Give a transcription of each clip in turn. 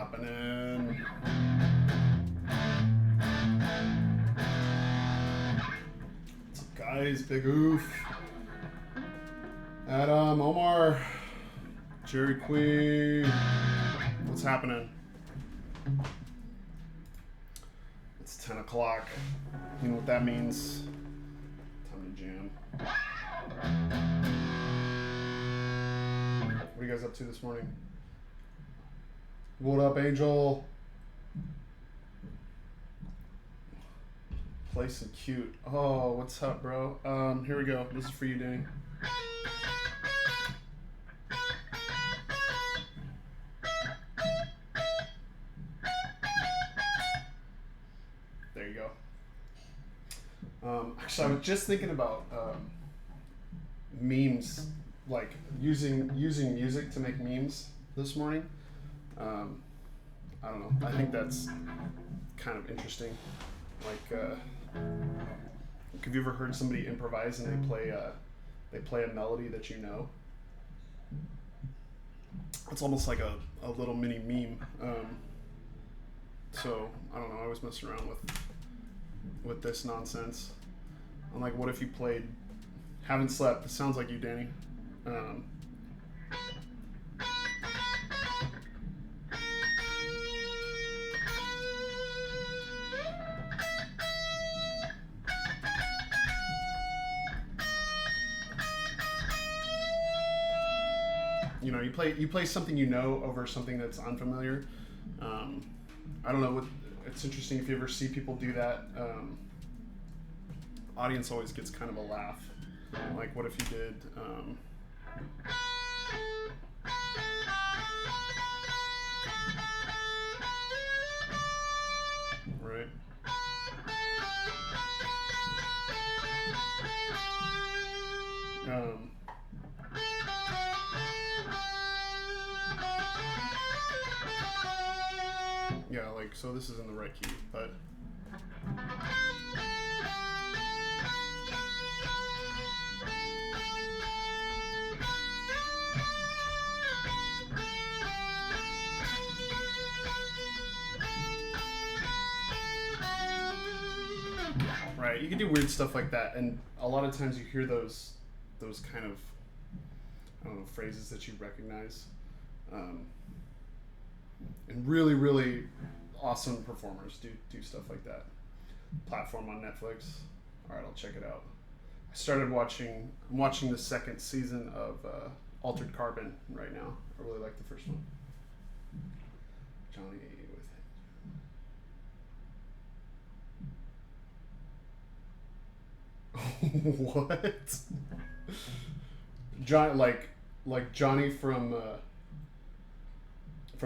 happening? What's up, guys? Big Oof. Adam, Omar, Jerry Queen. What's happening? It's 10 o'clock. You know what that means. Time to jam. What are you guys up to this morning? What up, Angel? Play some cute. Oh, what's up, bro? Here we go. This is for you, Danny. There you go. Actually, I was just thinking about memes, like using music to make memes this morning. I don't know. I think that's kind of interesting. Like, have you ever heard somebody improvise and they play a melody that you know? It's almost like a little mini meme. So I don't know. I was messing around with this nonsense. I'm like, what if you played "Haven't Slept"? It sounds like you, Danny. You know, you play something you know over something that's unfamiliar. I don't know what. It's interesting if you ever see people do that. Audience always gets kind of a laugh. Like, what if you did? Right. Yeah, like, so this is in the right key, but right, you can do weird stuff like that, and a lot of times you hear those kind of, I don't know, phrases that you recognize. And really, really awesome performers do stuff like that. Platform on Netflix. All right, I'll check it out. I'm watching the second season of Altered Carbon right now. I really like the first one. Johnny with what? John, like Johnny from the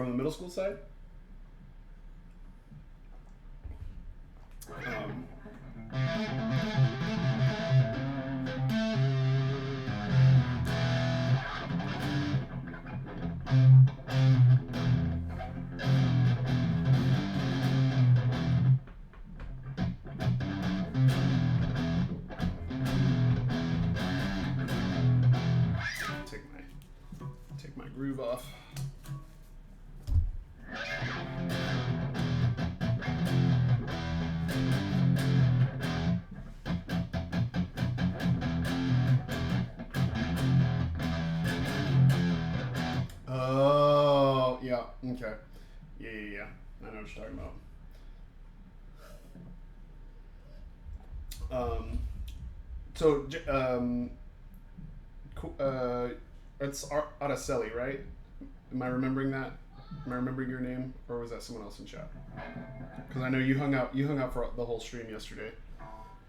middle school side. Take my groove off. Oh, yeah, okay. Yeah. I know what you're talking about. It's Araceli, right? Am I remembering that? Am I remembering your name, or was that someone else in chat? Because I know you hung out for the whole stream yesterday.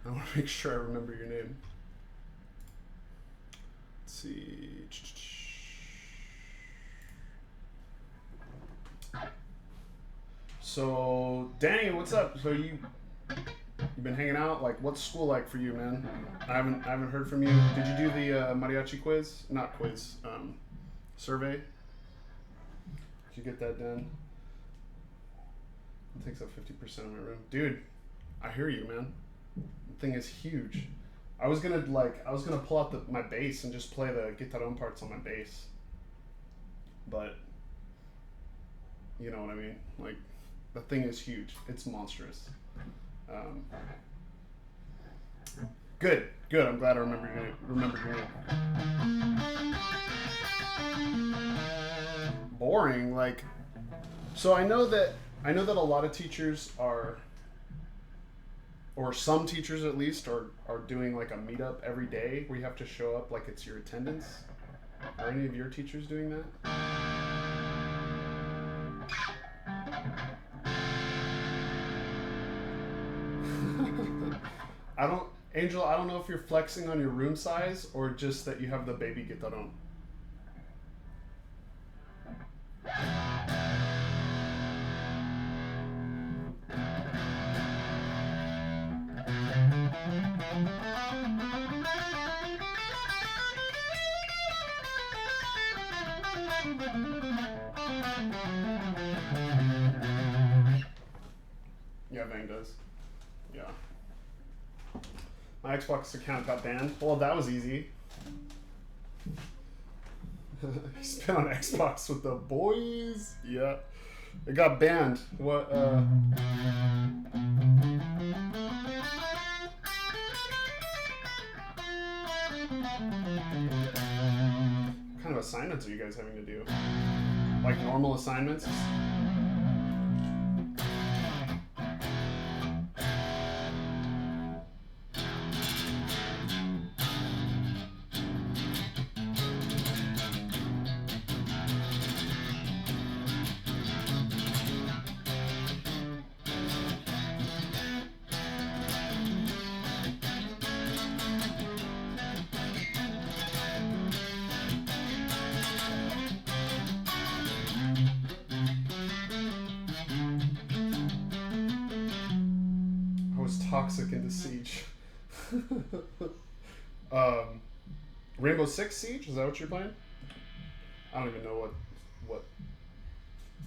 I want to make sure I remember your name. Let's see. So, Danny, what's up? So you've been hanging out? Like, what's school like for you, man? I haven't heard from you. Did you do the mariachi quiz? Not quiz. Survey. Did you get that done? It takes up 50% of my room, dude. I hear you, man. The thing is huge. I was gonna pull out my bass and just play the guitarón parts on my bass, but You know what I mean? Like, the thing is huge. It's monstrous. Um, good. I'm glad I remembered your name. Boring. Like, so I know that a lot of teachers are, or some teachers at least, are doing like a meetup every day where you have to show up like it's your attendance. Are any of your teachers doing that? Angel, I don't know if you're flexing on your room size or just that you have the baby guitarón. Yeah, Vang does. Yeah. My Xbox account got banned. Well, that was easy. He's been on Xbox with the boys. Yeah. It got banned. What, What kind of assignments are you guys having to do? Like normal assignments? Toxic into Siege. Rainbow Six Siege? Is that what you're playing? I don't even know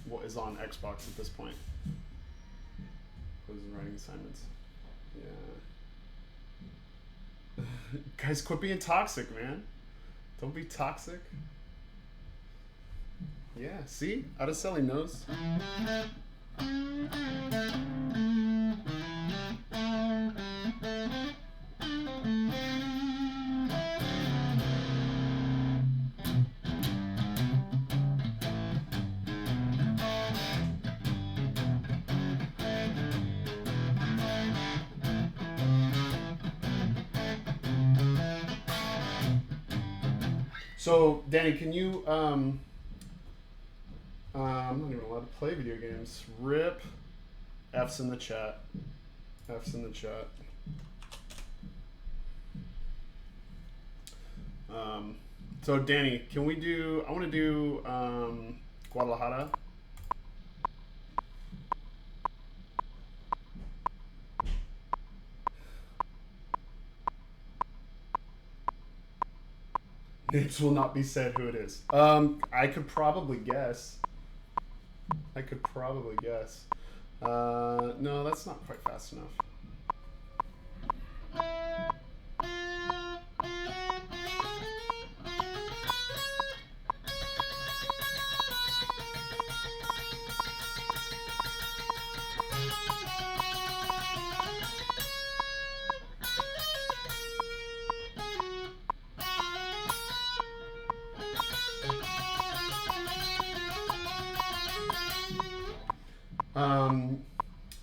what is on Xbox at this point. Who's writing assignments? Yeah. Guys, quit being toxic, man. Don't be toxic. Yeah, see? Araceli knows. So, Danny, can you, I'm not even allowed to play video games. RIP. F's in the chat. F's in the chat. So, Danny, can we do, I want to do Guadalajara. Names will not be said who it is. I could probably guess. No, that's not quite fast enough.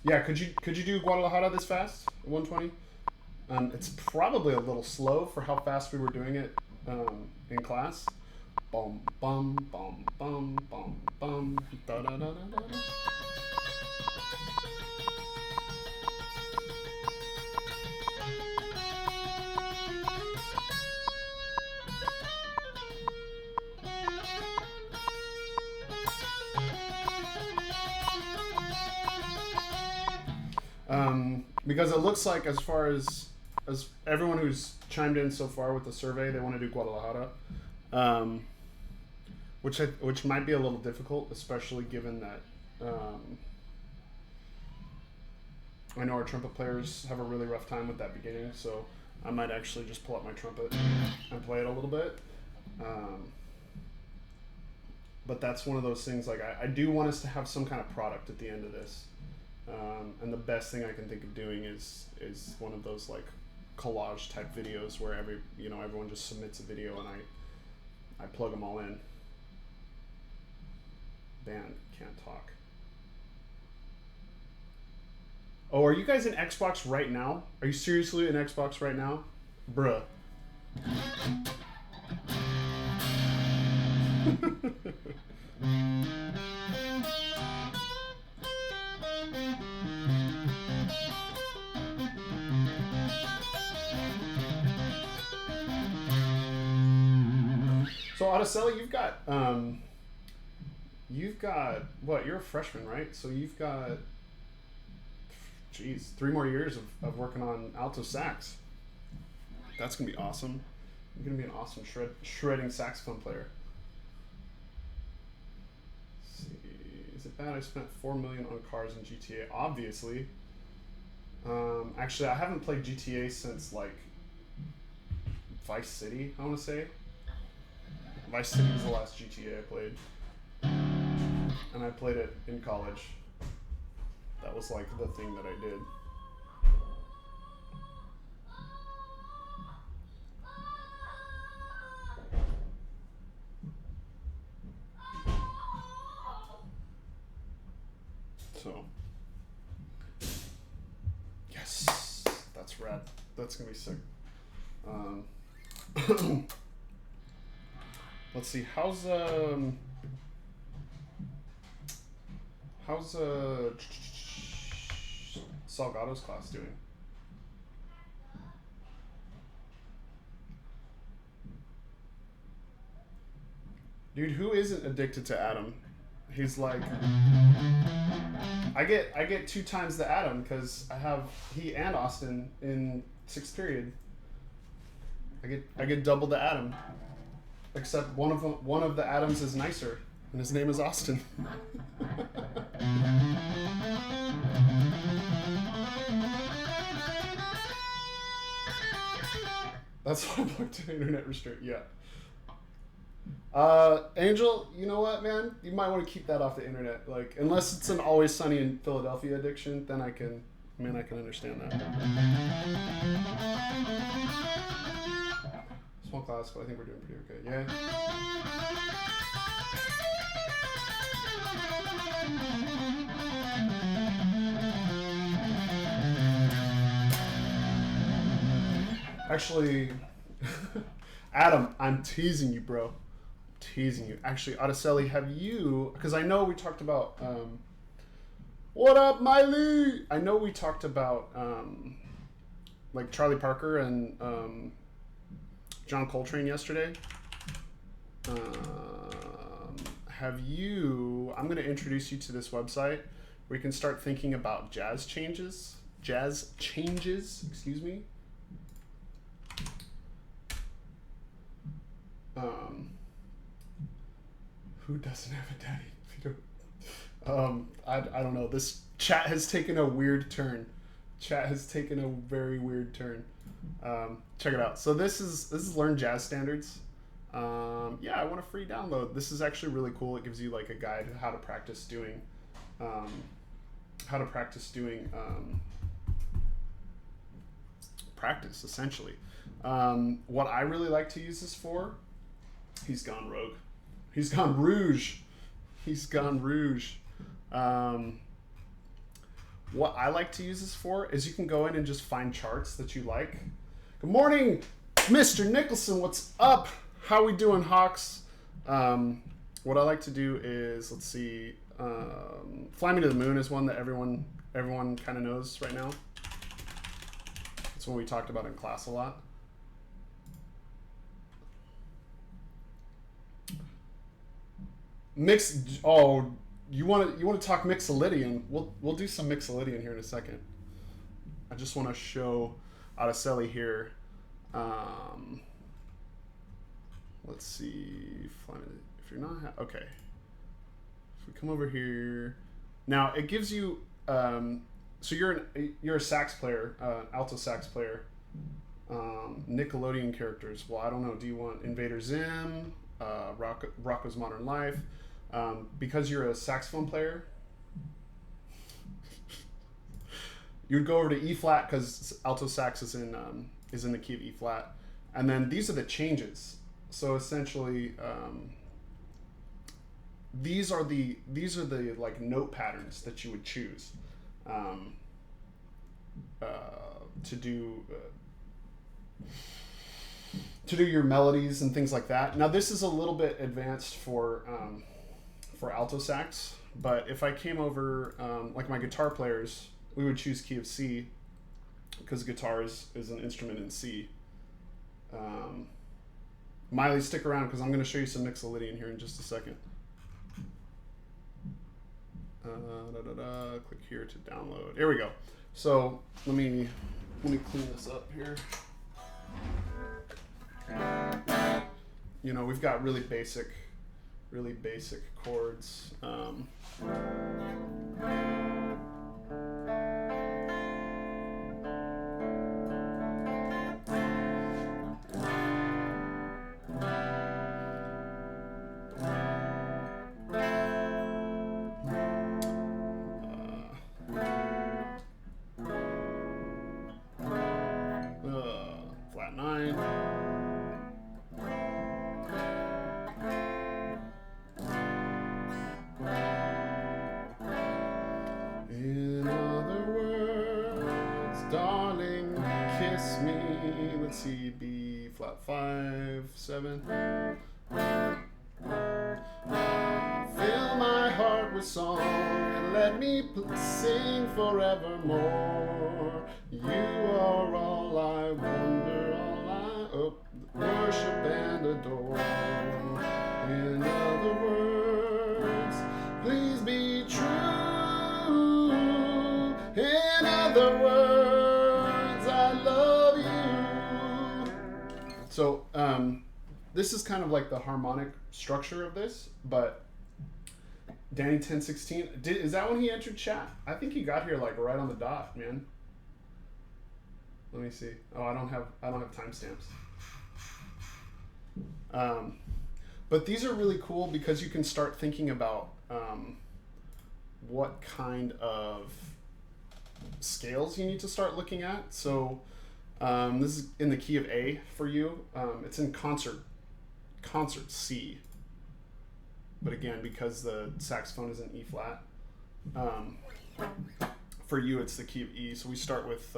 Yeah, could you do Guadalajara this fast? 120? It's probably a little slow for how fast we were doing it in class. Bum bum bum bum bum bum da da da da da. Because it looks like, as far as everyone who's chimed in so far with the survey, they want to do Guadalajara, which might be a little difficult, especially given that I know our trumpet players have a really rough time with that beginning. So I might actually just pull up my trumpet and play it a little bit. but that's one of those things. Like I do want us to have some kind of product at the end of this, and the best thing I can think of doing is one of those like collage type videos where everyone just submits a video and I plug them all in. Band can't talk. Oh, are you guys in Xbox right now? Are you seriously in Xbox right now? Bruh. So Araceli, you've got what? You're a freshman, right? So you've got, 3 more years of working on alto sax. That's gonna be awesome. You're gonna be an awesome shredding saxophone player. Let's see, is it bad I spent $4 million on cars in GTA? Obviously. Actually, I haven't played GTA since like Vice City. I want to say Vice City was the last GTA I played, and I played it in college. That was like the thing that I did. So, yes, that's rad. That's gonna be sick. Let's see. How's Salgado's class doing? Dude, who isn't addicted to Adam? He's like, I get 2 times the Adam because I have he and Austin in 6th period. I get double the Adam, except one of the Adams is nicer, and his name is Austin. That's why I blocked an internet restrict. Yeah. Angel, you know what, man? You might want to keep that off the internet. Like, unless it's an Always Sunny in Philadelphia addiction, then I can understand that. Small class, but I think we're doing pretty okay. Yeah. Actually, Adam, I'm teasing you, bro. Teasing you. Actually, Araceli, have you? Because I know we talked about. What up, Miley? I know we talked about like Charlie Parker and John Coltrane yesterday. Have you? I'm going to introduce you to this website where you can start thinking about jazz changes. Excuse me. Who doesn't have a daddy? If you don't, I don't know. This chat has taken a weird turn. Chat has taken a very weird turn. Check it out. So this is Learn Jazz Standards. Yeah, I want a free download. This is actually really cool. It gives you like a guide to how to practice doing, practice essentially. What I really like to use this for, he's gone rogue. He's gone rouge. He's gone rouge. What I like to use this for is you can go in and just find charts that you like. Good morning, Mr. Nicholson. What's up? How we doing, Hawks? What I like to do is, let's see, Fly Me to the Moon is one that everyone kind of knows right now. It's one we talked about in class a lot. You want to talk Mixolydian? We'll do some Mixolydian here in a second. I just want to show Araceli here. Let's see. If you're not okay. If we come over here, now it gives you. So you're a sax player, alto sax player. Nickelodeon characters. Well, I don't know. Do you want Invader Zim, Rocco's Modern Life? because you're a saxophone player, you'd go over to E flat because alto sax is in the key of E flat, and then these are the changes. So essentially, these are the like note patterns that you would choose to do your melodies and things like that. Now this is a little bit advanced for alto sax, but if I came over, like my guitar players, we would choose key of C because guitar is an instrument in C. Miley, stick around because I'm going to show you some Mixolydian here in just a second. Click here to download. Here we go. So let me clean this up here. You know, we've got really basic chords. Flat 9. In other words, darling, kiss me. Let's see, B flat 5, 7. Fill my heart with song and let me sing forevermore. You are all I wonder, all I worship and adore. In other words, please be true. In other words, I love you. So, this is kind of like the harmonic structure of this, but Danny 1016, is that when he entered chat? I think he got here like right on the dot, man. Let me see. Oh, I don't have timestamps. But these are really cool because you can start thinking about what kind of scales you need to start looking at. So this is in the key of A for you. It's in concert C. But again, because the saxophone is in E flat, for you it's the key of E. So we start with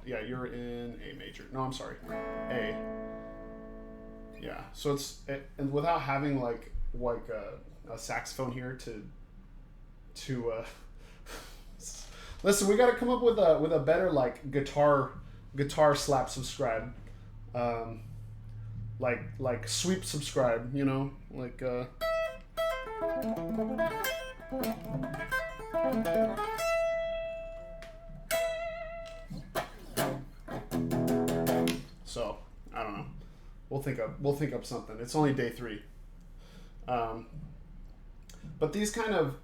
yeah, you're in A major. No, I'm sorry, A. Yeah, so and without having like a saxophone here to listen, we got to come up with a better like guitar slap subscribe. Like sweep subscribe, you know, like so I don't know. We'll think up something. It's only day 3. But these kind of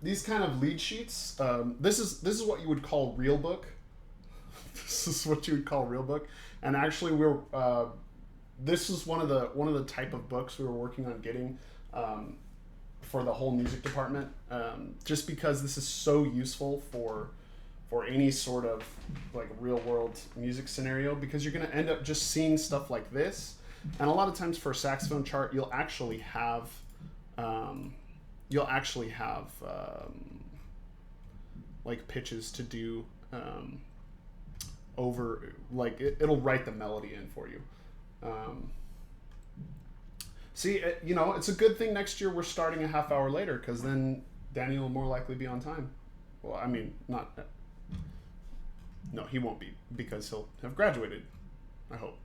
lead sheets, this is what you would call real book. This is what you would call real book, and actually this is one of the type of books we were working on getting for the whole music department, just because this is so useful for any sort of like real world music scenario, because you're going to end up just seeing stuff like this, and a lot of times for a saxophone chart you'll actually have like pitches to do over, like it'll write the melody in for you. See, you know, it's a good thing next year we're starting a half hour later, because then Danny will more likely be on time. Well, I mean, no, he won't be, because he'll have graduated, I hope.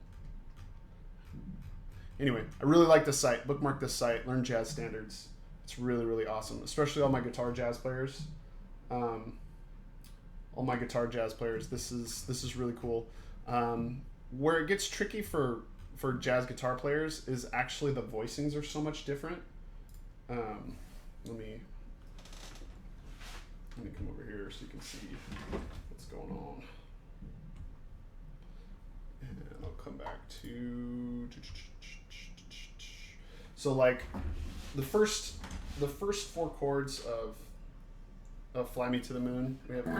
Anyway, I really like this site. Bookmark this site. Learn jazz standards. It's really, really awesome, especially all my guitar jazz players. This is really cool. Where it gets tricky for jazz guitar players is actually the voicings are so much different. Let me come over here so you can see what's going on. And I'll come back to So like the first four chords of Fly Me to the Moon, we have. Come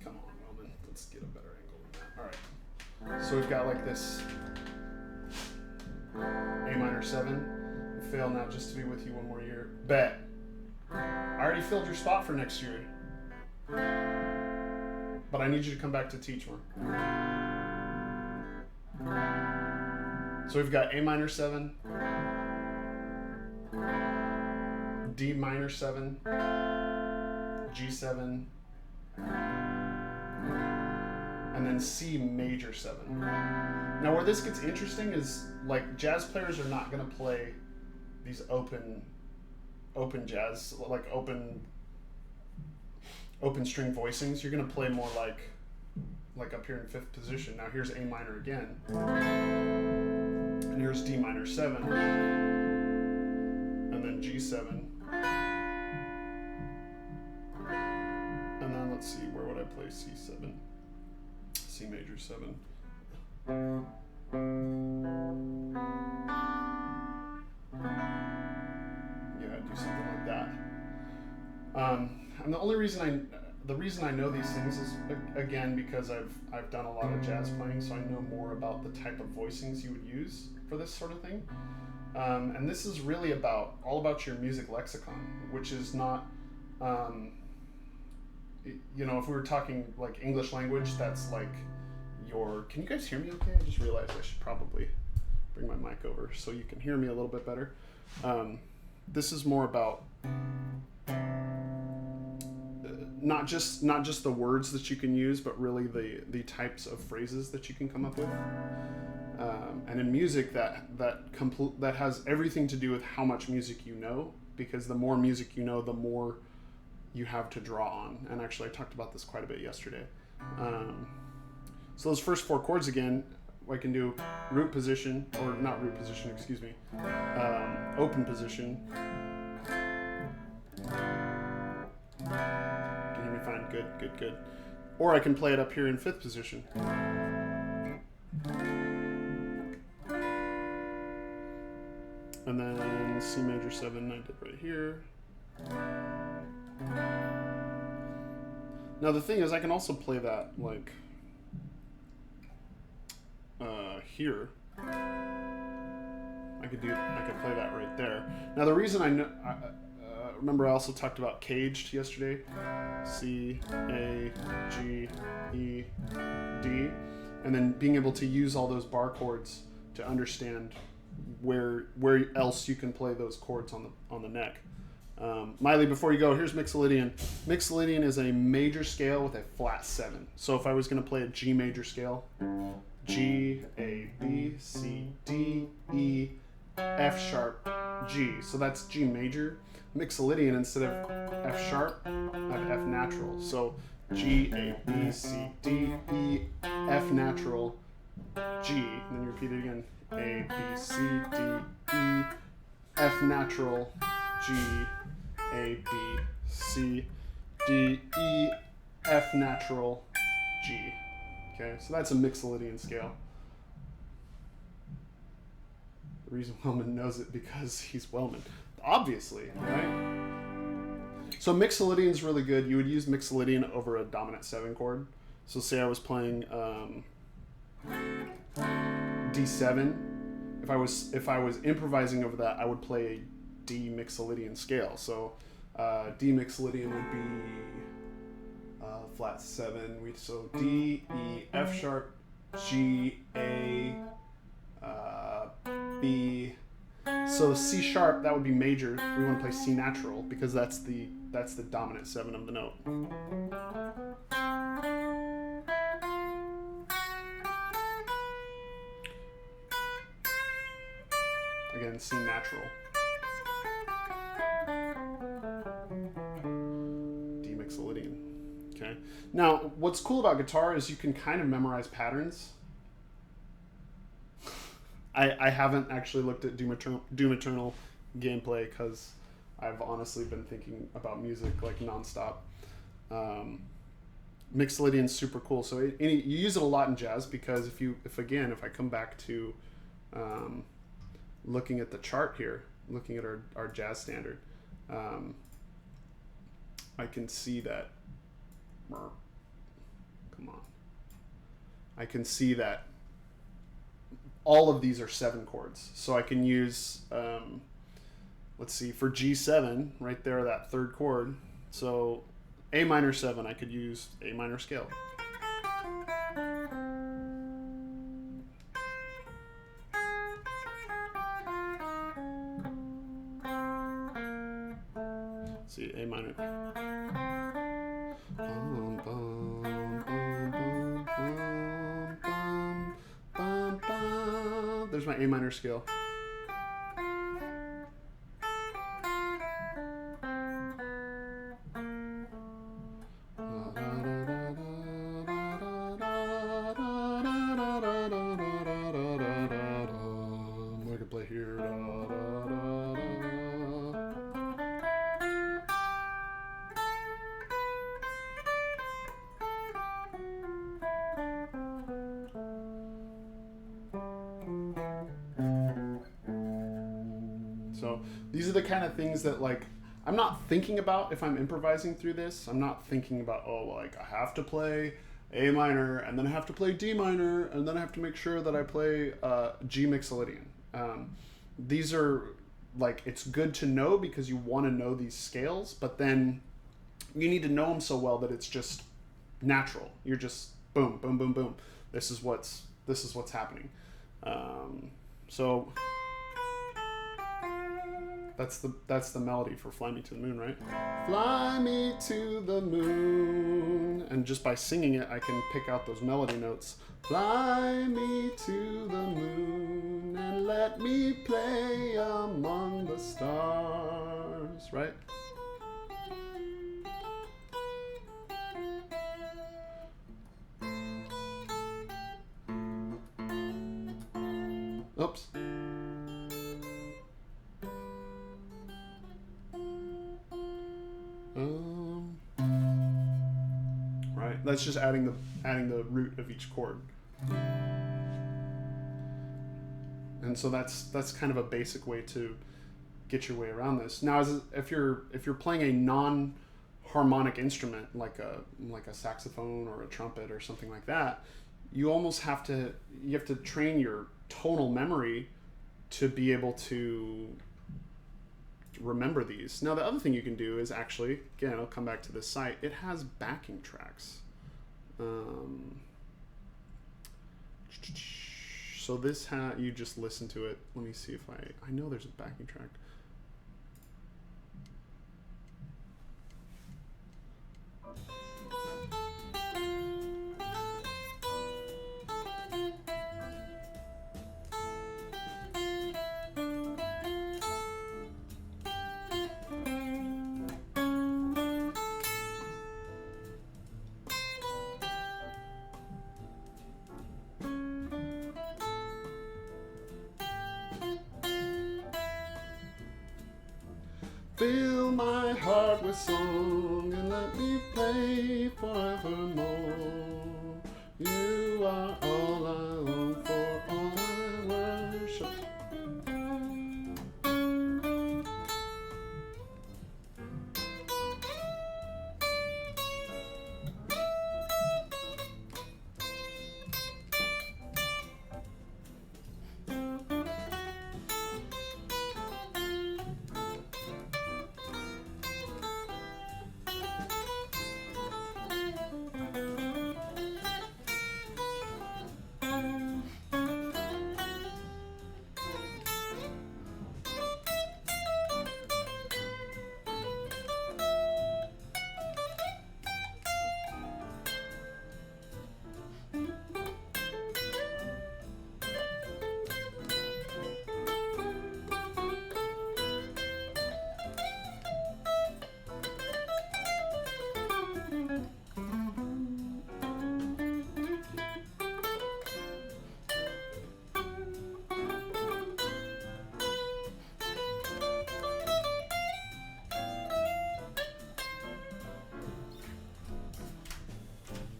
on, Roman. Let's get a better angle than that. All right. So we've got like this A minor 7. Fail now just to be with you one more year. Bet. I already filled your spot for next year. But I need you to come back to teach more. So we've got A minor 7, D minor 7, G7, and then C major 7. Now where this gets interesting is like jazz players are not going to play these open jazz, like open string voicings. You're going to play more like up here in 5th position. Now here's A minor again. And here's D minor 7. And then G7. And then let's see, where would I play C7? C major 7. Yeah, do something like that. And the reason I know these things is again because I've done a lot of jazz playing, so I know more about the type of voicings you would use for this sort of thing. And this is really all about your music lexicon, which is not, if we were talking like English language, that's like can you guys hear me okay? I just realized I should probably bring my mic over so you can hear me a little bit better. This is more about not just the words that you can use, but really the types of phrases that you can come up with. And in music, that has everything to do with how much music you know, because the more music you know, the more you have to draw on. And actually, I talked about this quite a bit yesterday. So those first 4 chords again, I can do root position, or not root position, excuse me, open position. Can you hear me fine? Good. Or I can play it up here in 5th position. And then C major 7 I did right here. Now the thing is, I can also play that like here. I could play that right there. Now the reason I know, remember I also talked about caged yesterday. C, A, G, E, D, and then being able to use all those bar chords to understand where else you can play those chords on the neck. Miley, before you go, here's Mixolydian. Mixolydian is a major scale with a flat 7. So if I was going to play a G major scale, G, A, B, C, D, E, F sharp, G. So that's G major. Mixolydian, instead of F sharp, I have F natural. So G, A, B, C, D, E, F natural, G. And then you repeat it again. A, B, C, D, E, F natural, G, A, B, C, D, E, F natural, G. Okay, so that's a Mixolydian scale. The reason Wellman knows it because he's Wellman. Obviously, right? So Mixolydian is really good. You would use Mixolydian over a dominant 7 chord. So say I was playing D7. If I was improvising over that, I would play a D Mixolydian scale. So D Mixolydian would be flat 7. So D, E, F sharp, G, A, B. So C sharp, that would be major. We want to play C natural because that's the dominant 7 of the note. Again, C natural. D Mixolydian. Okay. Now, what's cool about guitar is you can kind of memorize patterns. I haven't actually looked at Doom Eternal gameplay because I've honestly been thinking about music like nonstop. Mixolydian's super cool. So you use it a lot in jazz because if I come back to looking at the chart here, looking at our jazz standard, I can see that, come on, I can see that all of these are 7 chords. So I can use, let's see, for G7, right there, that 3rd chord. So A minor 7, I could use A minor scale. See, A minor. There's my A minor scale. I could play here. So these are the kind of things that, like, I'm not thinking about if I'm improvising through this. I'm not thinking about, oh, like, I have to play A minor, and then I have to play D minor, and then I have to make sure that I play G mixolydian. These are, like, it's good to know because you want to know these scales, but then you need to know them so well that it's just natural. You're just boom, boom, boom, boom. This is what's happening. So that's the melody for Fly Me to the Moon, right? Fly me to the moon. And just by singing it, I can pick out those melody notes. Fly me to the moon and let me play among the stars, right? Oops. Right, that's just adding the root of each chord. And so that's kind of a basic way to get your way around this. Now, if you're playing a non-harmonic instrument like a saxophone or a trumpet or something like that, you have to train your tonal memory to be able to remember these. Now, the other thing you can do is actually, again, I'll come back to this site, it has backing tracks. So this you just listen to it. Let me see if I know there's a backing track. Fill my heart with song and let me play forevermore. You are all I long for, all I worship.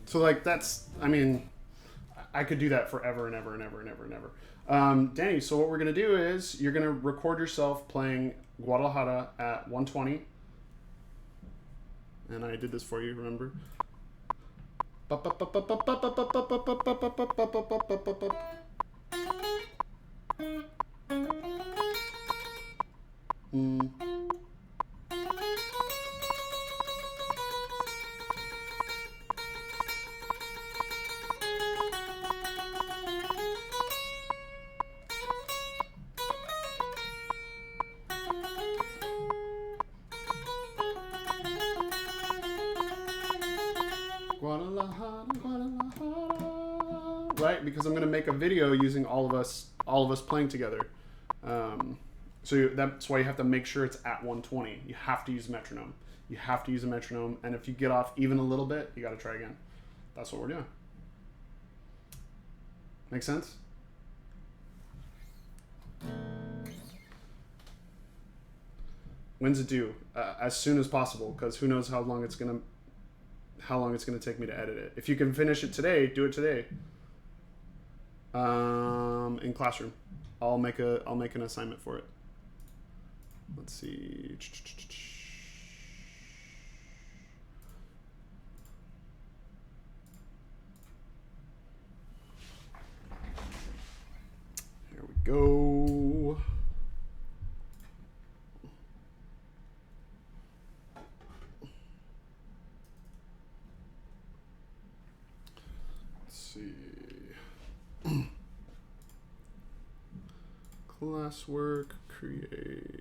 So, like, that's, I mean, I could do that forever and ever and ever and ever and ever. Danny, so what we're going to do is you're going to record yourself playing Guadalajara at 120. And I did this for you, remember? Right, because I'm going to make a video using all of us playing together. So that's why you have to make sure it's at 120. You have to use metronome. You have to use a metronome, and if you get off even a little bit, you got to try again. That's what we're doing. Make sense? When's it due? As soon as possible, because who knows how long it's gonna take me to edit it. If you can finish it today, do it today. In Classroom, I'll make an assignment for it. Let's see. Here we go. Let's see. Classwork, create.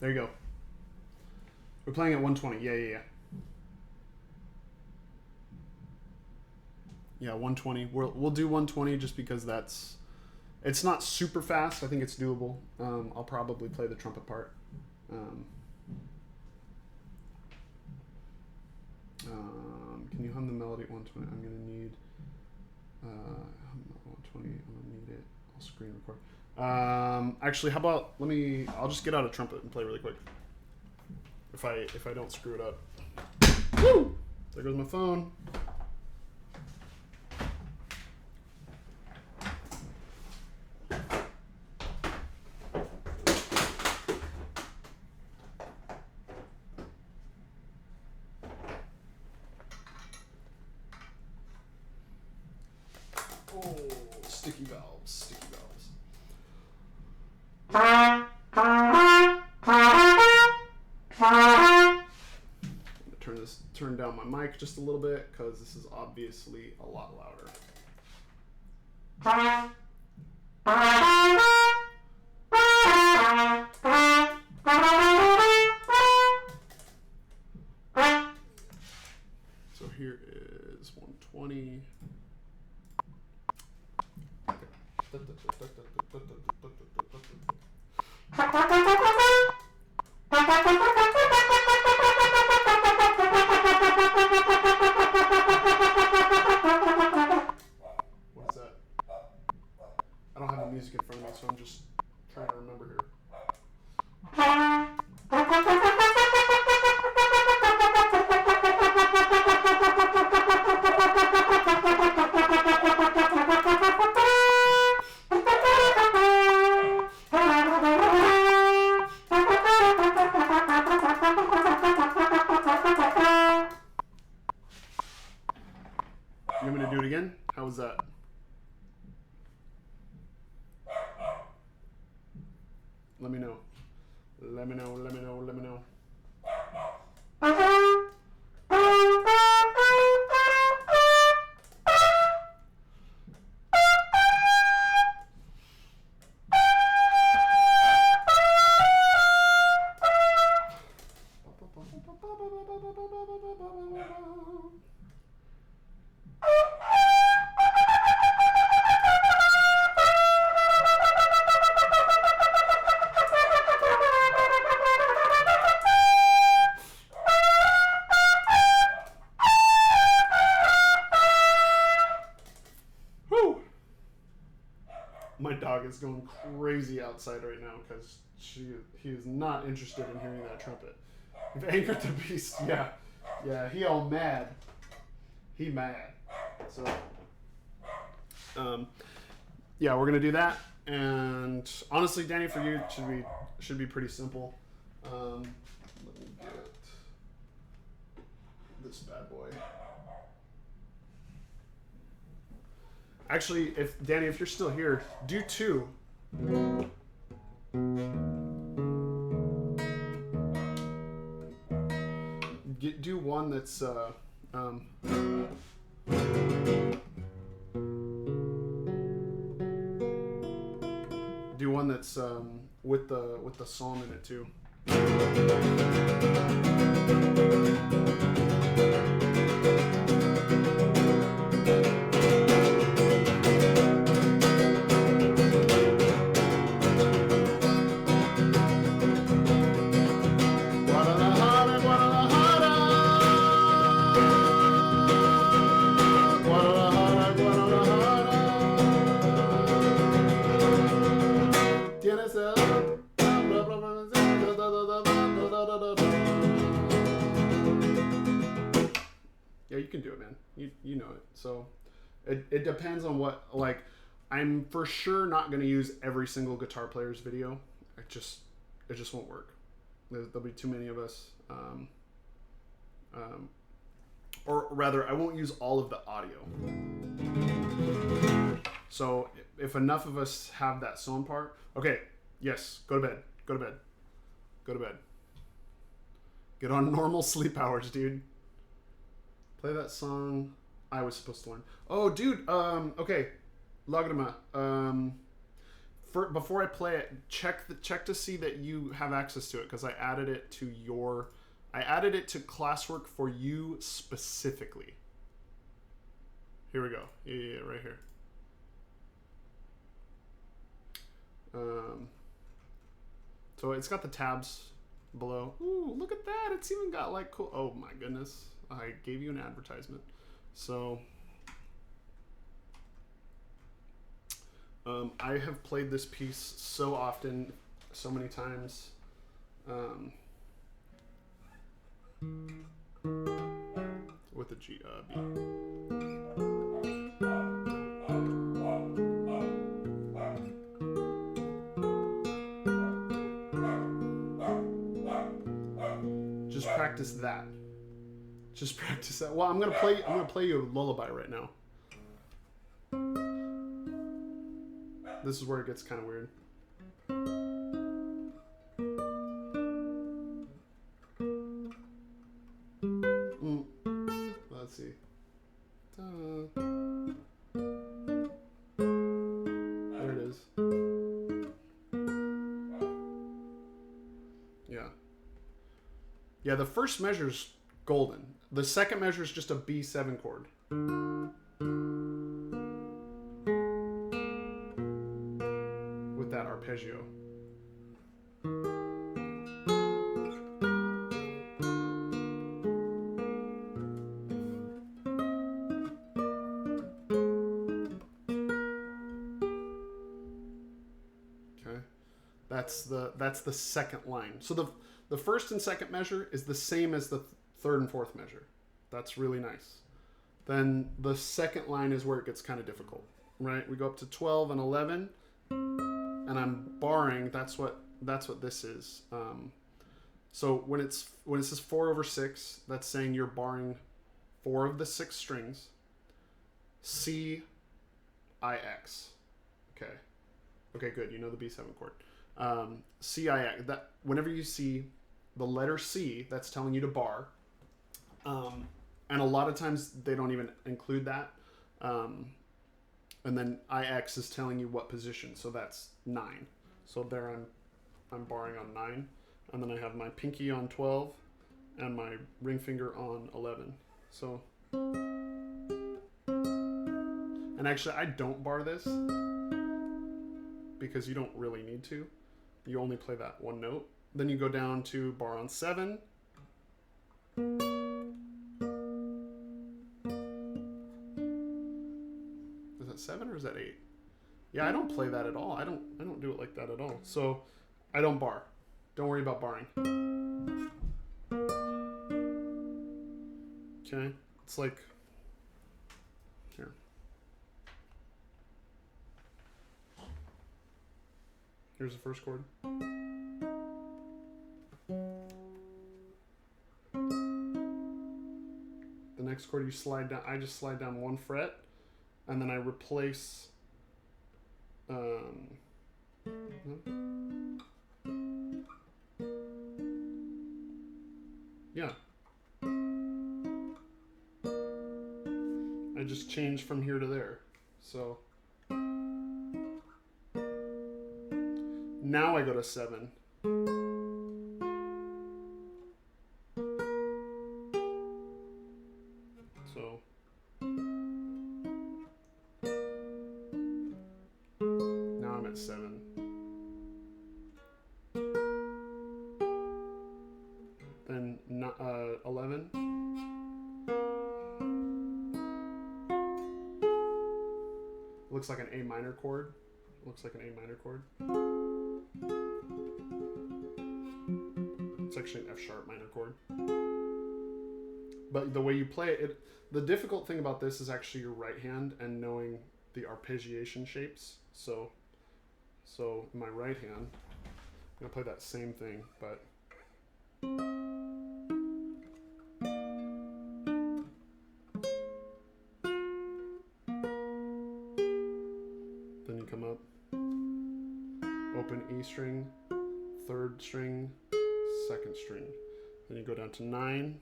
There you go. We're playing at 120. Yeah. Yeah, 120. We'll do 120 just because it's not super fast. I think it's doable. I'll probably play the trumpet part. Can you hum the melody at 120? I'm gonna need 120. I'm gonna need it. I'll screen record. Actually, how about I'll just get out a trumpet and play really quick. If I don't screw it up. Woo! There goes my phone. Oh, sticky valves. Turn down my mic just a little bit because this is obviously a lot louder. So here is 120. What's that? I don't have the music in front of me, so I'm just trying to remember here. was that? Let me know. Let me know. Let me know. Let me know. My dog is going crazy outside right now because he is not interested in hearing that trumpet. You've angered the beast. Yeah, he all mad. He mad. So, yeah, we're gonna do that. And honestly, Danny, for you it should be pretty simple. Let me get this bad boy. Actually, if you're still here, do two. Do one that's do one that's with the psalm in it too. Yeah, you can do it, man. You know it. So it depends on what, like, I'm for sure not going to use every single guitar player's video. It just won't work. There'll be too many of us. Or rather, I won't use all of the audio. So if enough of us have that song part, okay, yes, go to bed. Go to bed. Go to bed. Get on normal sleep hours, dude. Play that song I was supposed to learn. Oh, dude. Okay. Lagrima. Before I play it, check to see that you have access to it, because I added it to classwork for you specifically. Here we go. Yeah, right here. So it's got the tabs below. Ooh, look at that. It's even got like cool. Oh my goodness. I gave you an advertisement. So I have played this piece so often, so many times. With the G B. Just practice that. Just practice that. Well, I'm gonna play you a lullaby right now. This is where it gets kind of weird. Let's see. There it is. Yeah, the first measure's golden. The second measure is just a B7 chord. With that arpeggio. Okay. That's the second line. So the first and second measure is the same as the third and fourth measure. That's really nice. Then the second line is where it gets kind of difficult, right? We go up to 12 and 11, and I'm barring. That's what this is. So when it says 4/6, that's saying you're barring 4 of the 6 strings. C IX. Okay. Okay, good. You know the B7 chord. CIX. That whenever you see the letter C, that's telling you to bar. And a lot of times they don't even include that. And then IX is telling you what position. So that's 9. So there I'm barring on 9. And then I have my pinky on 12 and my ring finger on 11. So, and actually I don't bar this because you don't really need to. You only play that one note. Then you go down to bar on 7. Is that 7 or is that 8? Yeah, I don't play that at all. I don't do it like that at all. So I don't bar. Don't worry about barring. Okay, it's like here. Here's the first chord. The next chord you slide down. I just slide down 1 fret, and then I replace. Yeah. I just change from here to there. So now I go to 7. So now I'm at 7. Then 11. Looks like an A minor chord. Looks like an A minor chord. It's actually an F sharp minor chord. But the way you play it, the difficult thing about this is actually your right hand and knowing the arpeggiation shapes. So in my right hand, I'm gonna play that same thing, but then you come up, open E string, 3rd string, 2nd string. Then you go down to 9.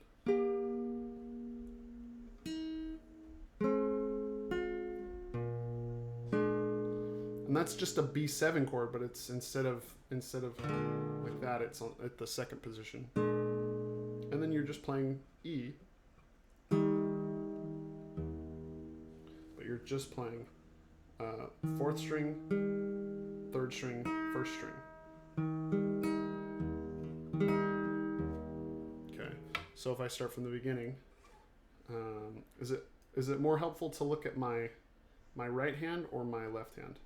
And that's just a B7 chord, but it's instead of like that, it's at the 2nd position. And then you're just playing E. But you're just playing 4th string, 3rd string, 1st string. Okay, so if I start from the beginning, is it more helpful to look at my right hand or my left hand?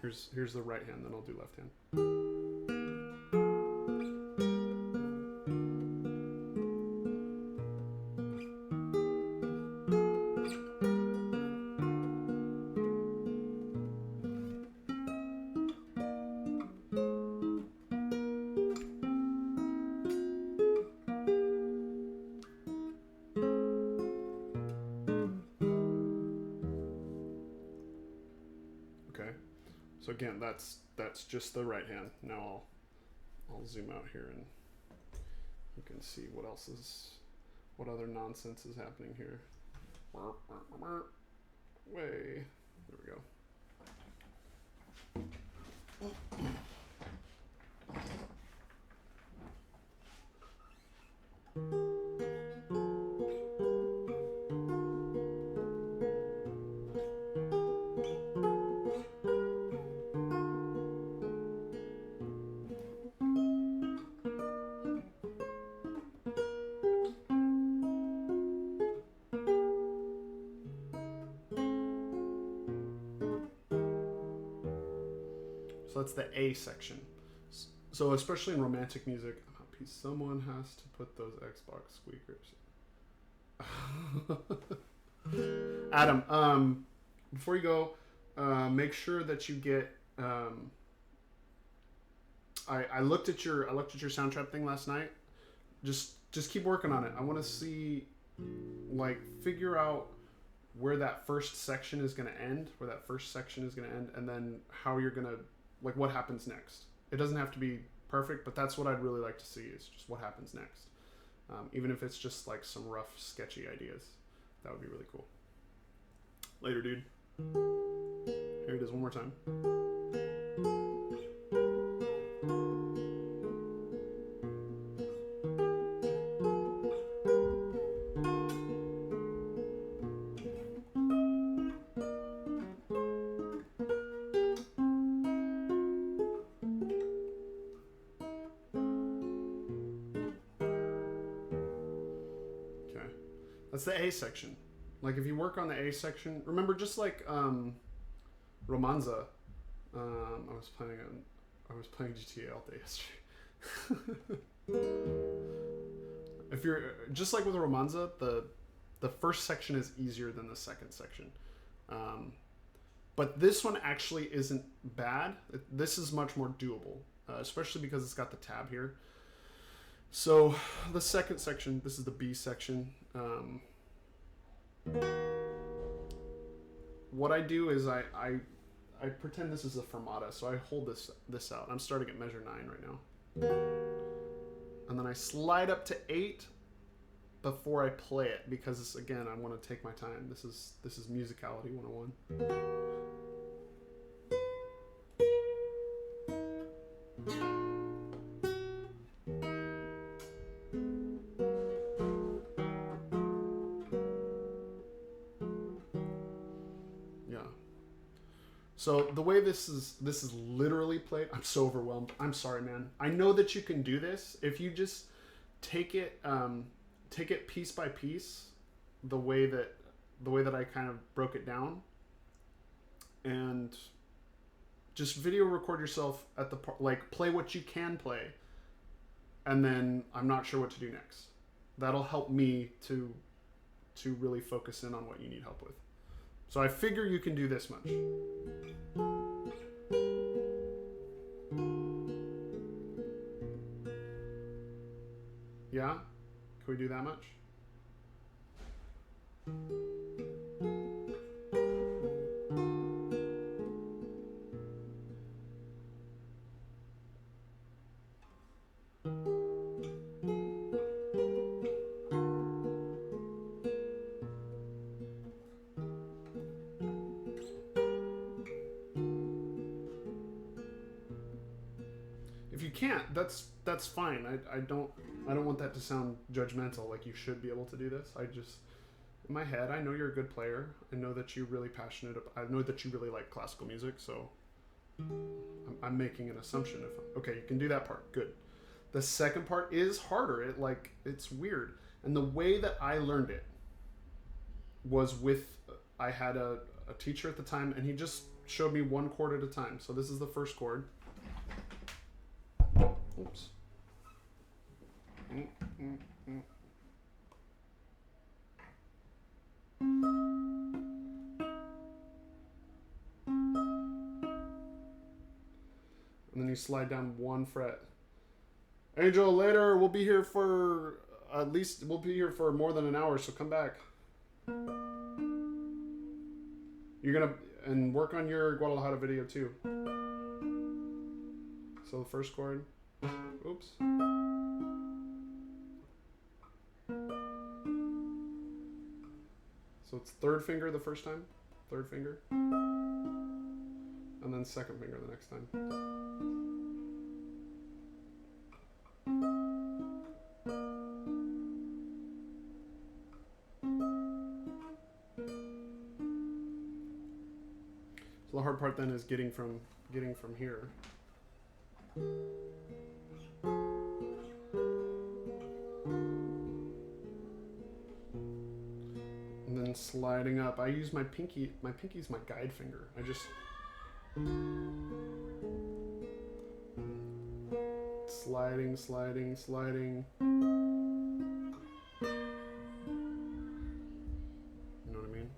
Here's the right hand, then I'll do left hand. Okay. So again, that's just the right hand. Now I'll zoom out here and you can see what other nonsense is happening here. Way. There we go. So that's the A section. So especially in romantic music, someone has to put those Xbox squeakers. Adam, before you go, make sure that you get. I looked at your Soundtrap thing last night. Just keep working on it. I want to see, like, figure out where that first section is going to end, and then how you're going to, like, what happens next. It doesn't have to be perfect, but that's what I'd really like to see, is just what happens next. Even if it's just like some rough, sketchy ideas. That would be really cool. Later, dude. Here it is one more time. That's the A section. Like, if you work on the A section, remember, just like Romanza, I was playing GTA all day yesterday. If you're just like with Romanza, the first section is easier than the second section, but this one actually isn't bad. This is much more doable, especially because it's got the tab here. So the second section, this is the B section. What I do is I pretend this is a fermata, so I hold this out. I'm starting at measure 9 right now, and then I slide up to 8 before I play it, because again, I want to take my time. This is musicality 101. So the way this is literally played, I'm so overwhelmed. I'm sorry, man. I know that you can do this if you just take it piece by piece, the way that I kind of broke it down, and just video record yourself at the part, like, play what you can play, and then I'm not sure what to do next. That'll help me to really focus in on what you need help with. So I figure you can do this much. Yeah? Can we do that much? If you can't, that's fine. I don't want that to sound judgmental, like you should be able to do this. I just, in my head, I know you're a good player. I know that you're really passionate. I know that you really like classical music, so I'm making an assumption. Okay, you can do that part. Good. The second part is harder. It's weird. And the way that I learned it was I had a teacher at the time, and he just showed me one chord at a time. So this is the first chord. Oops. And then you slide down one fret. Angel, later we'll be here for more than an hour, so come back. You're gonna and work on your Guadalajara video too. So the first chord. Oops. So it's third finger the first time, third finger, and then second finger the next time. So the hard part then is getting from here. And then sliding up. I use my pinky. My pinky's my guide finger. I just sliding. You know what I mean?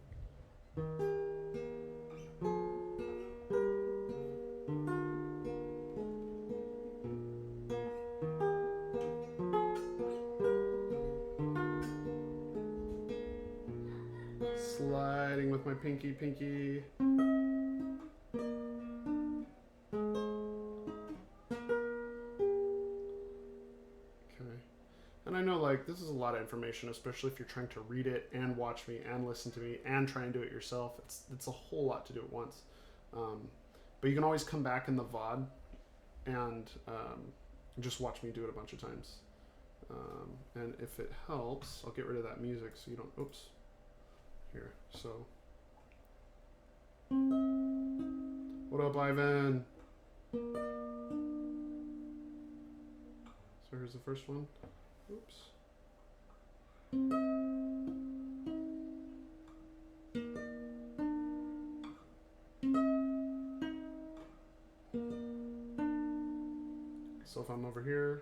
Slide. with my pinky. And I know, like, this is a lot of information, especially if you're trying to read it and watch me and listen to me and try and do it yourself. It's a whole lot to do at once. But you can always come back in the VOD and just watch me do it a bunch of times. And if it helps, I'll get rid of that music so you don't... Oops. Here. So... What up, Ivan? So here's the first one. Oops. So if I'm over here,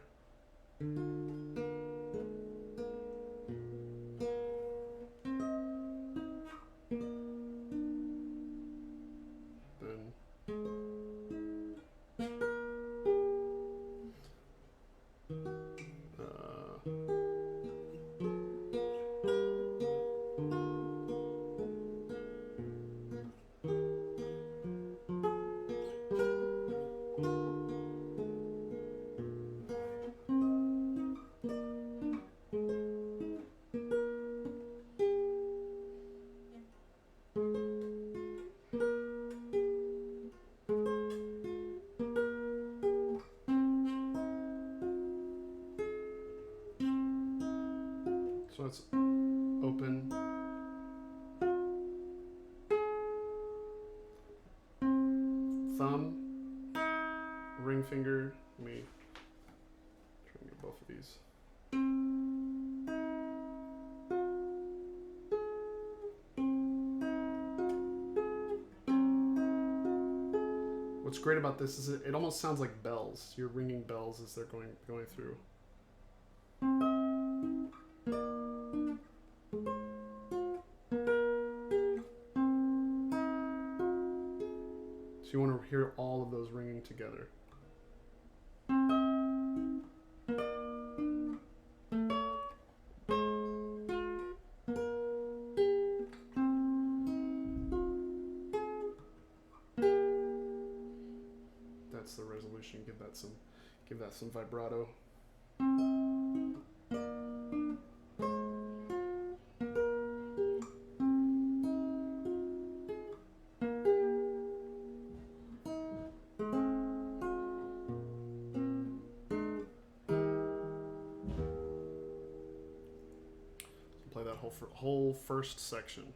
so it's open. Thumb, ring finger. Let me try and get both of these. What's great about this is it almost sounds like bells. You're ringing bells as they're going through. So you want to hear all of those ringing together. That's the resolution. Give that some vibrato. Play that whole first section.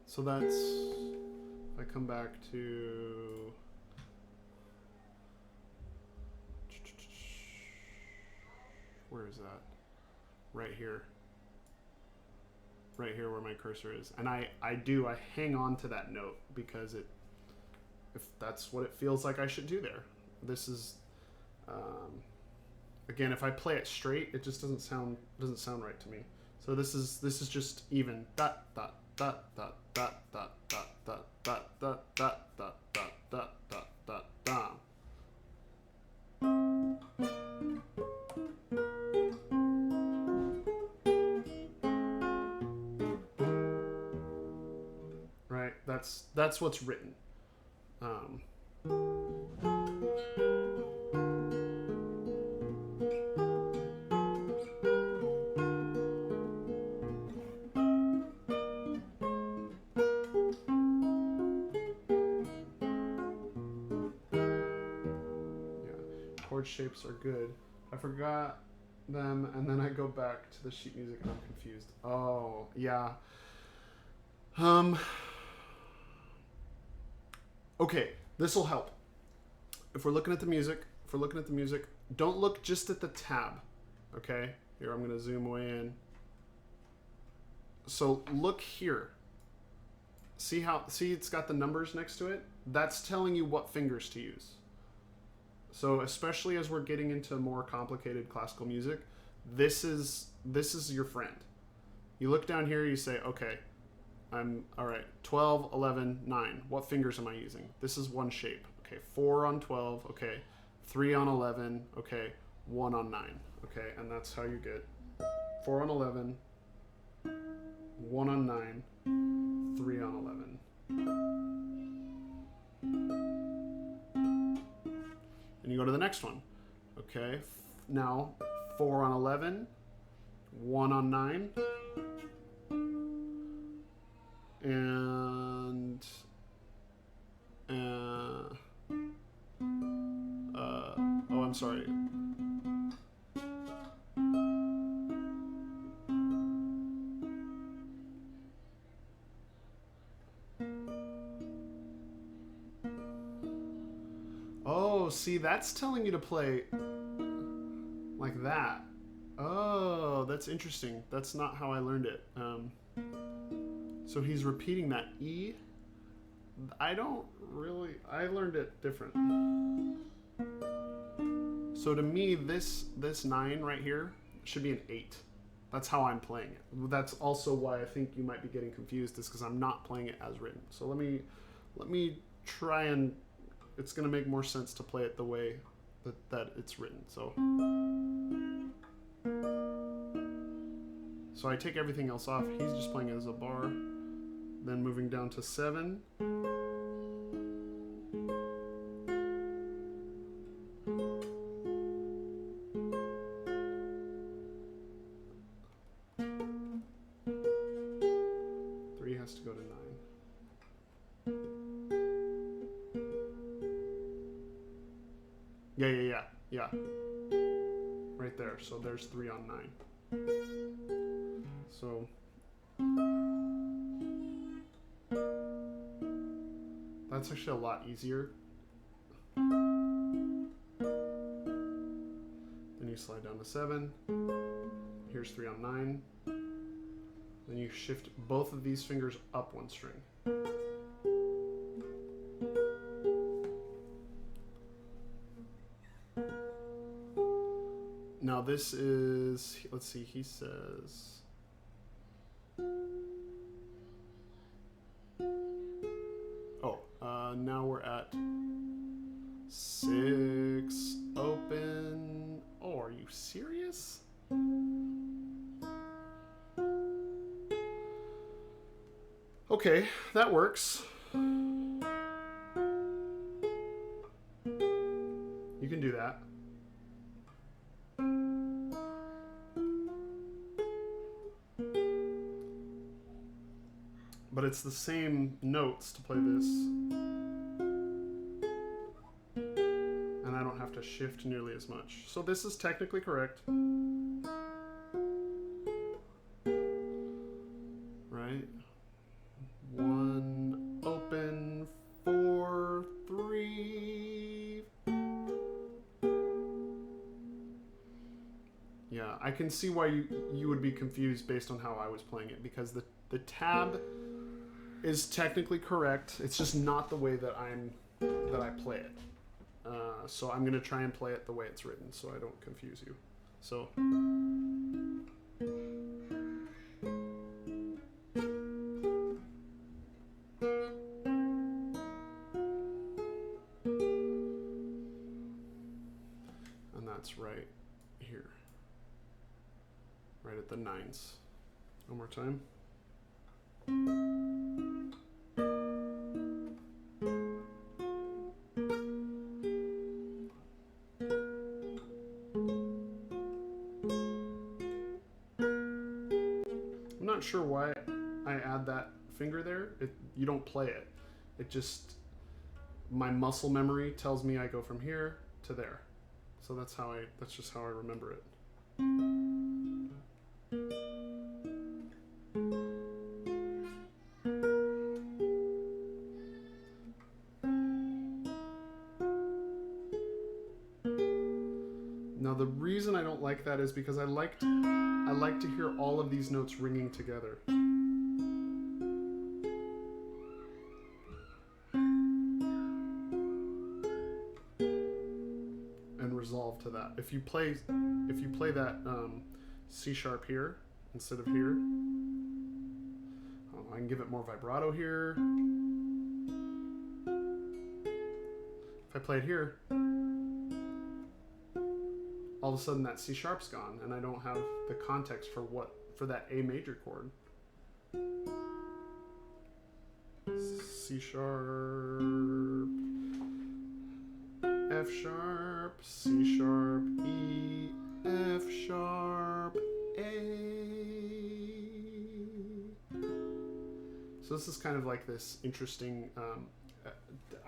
So that's, if I come back to, where is that? Right here. Right here where my cursor is. And I hang on to that note because if that's what it feels like I should do there. This is, again, if I play it straight, it just doesn't sound right to me. So this is just even. Dot, dot, dot, dot, dot, dot, dot, dot, dot, dot, dot, dot, dot, dot, dot, dot, dot. Right? That's what's written. Chord shapes are good. I forgot them, and then I go back to the sheet music and I'm confused. Oh, yeah. Okay, this will help. If we're looking at the music, don't look just at the tab. Okay? Here, I'm going to zoom way in. So look here. See it's got the numbers next to it? That's telling you what fingers to use. So especially as we're getting into more complicated classical music, this is your friend. You look down here, you say, okay, I'm all right. 12, 11, 9. What fingers am I using? This is one shape. Okay, 4 on 12. Okay, 3 on 11. Okay, 1 on 9. Okay, and that's how you get 4 on 11, 1 on 9, 3 on 11. And you go to the next one. Okay, now 4 on 11, 1 on 9, and oh, I'm sorry. Oh, see, that's telling you to play like that. Oh, that's interesting. That's not how I learned it. So he's repeating that E. I learned it different. So to me, this 9 right here should be an 8. That's how I'm playing it. That's also why I think you might be getting confused, is because I'm not playing it as written. So let me try, and it's going to make more sense to play it the way that it's written. So I take everything else off. He's just playing it as a bar. Then moving down to 7. Has to go to 9. Yeah. Right there. So there's 3 on 9. So that's actually a lot easier. Then you slide down to 7. Here's 3 on 9. Then you shift both of these fingers up one string. Now this is, let's see, he says, now we're at 6 open. Oh, are you serious? Okay, that works. You can do that. But it's the same notes to play this. And I don't have to shift nearly as much. So this is technically correct. Right? 1 open, 4, 3. Yeah, I can see why you would be confused based on how I was playing it, because the tab is technically correct. It's just not the way that I play it. So I'm gonna try and play it the way it's written, so I don't confuse you. So. And that's right here. Right at the 9s. One more time. I'm not sure why I add that finger there. You don't play it. It just, my muscle memory tells me I go from here to there. So that's just how I remember it. Now the reason I don't like that is because I like to hear all of these notes ringing together. to that. If you play that C sharp here instead of here, I can give it more vibrato here. If I play it here, all of a sudden that C sharp's gone, and I don't have the context for that A major chord. C sharp, F sharp, C sharp, E, F sharp, A. So this is kind of like this interesting,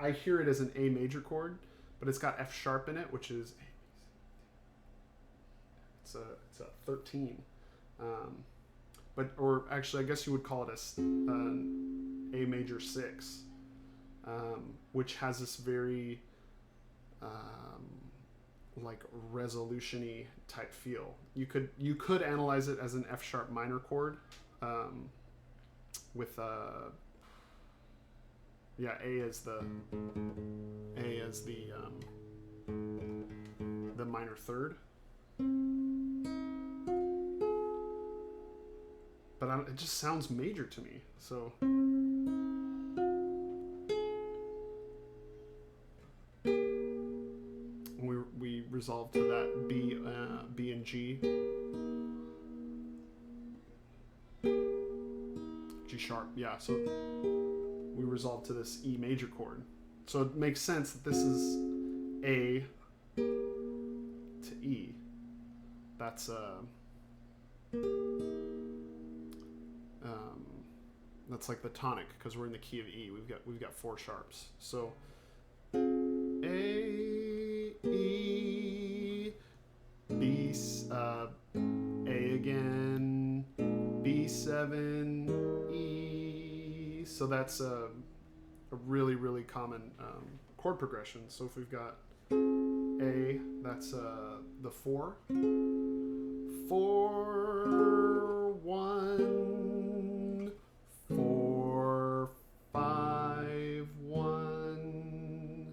I hear it as an A major chord, but it's got F sharp in it, which is, it's a 13. Or actually I guess you would call it A major 6, which has this very like resolution-y type feel. You could analyze it as an F sharp minor chord, with A as the minor third. But it just sounds major to me. So we resolve to that B and G. G sharp, yeah. So we resolve to this E major chord. So it makes sense that this is A to E. That's like the tonic, because we're in the key of E. We've got 4 sharps. So A, E, B, A again, B7, E. So that's a really, really common chord progression. So if we've got A, that's the 4. 4, 1, 4, 5, 1.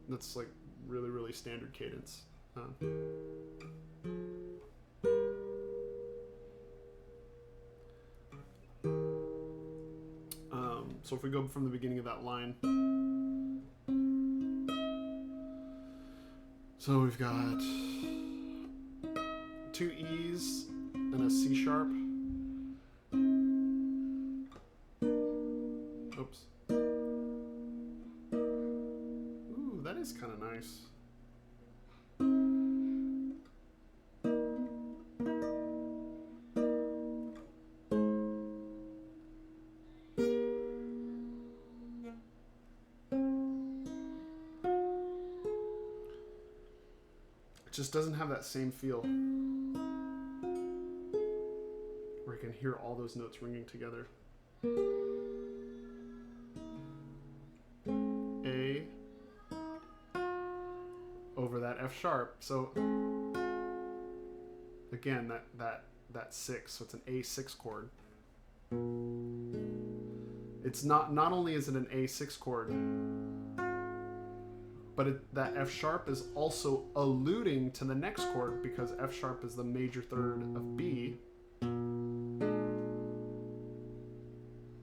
That's like really, really standard cadence. So if we go from the beginning of that line, so we've got 2 E's and a C sharp. Oops. Ooh, that is kind of nice. It just doesn't have that same feel where I can hear all those notes ringing together. A over that F sharp. So again, that 6, so it's an A6 chord. It's not only is it an A6 chord, but that F sharp is also alluding to the next chord, because F sharp is the major third of B.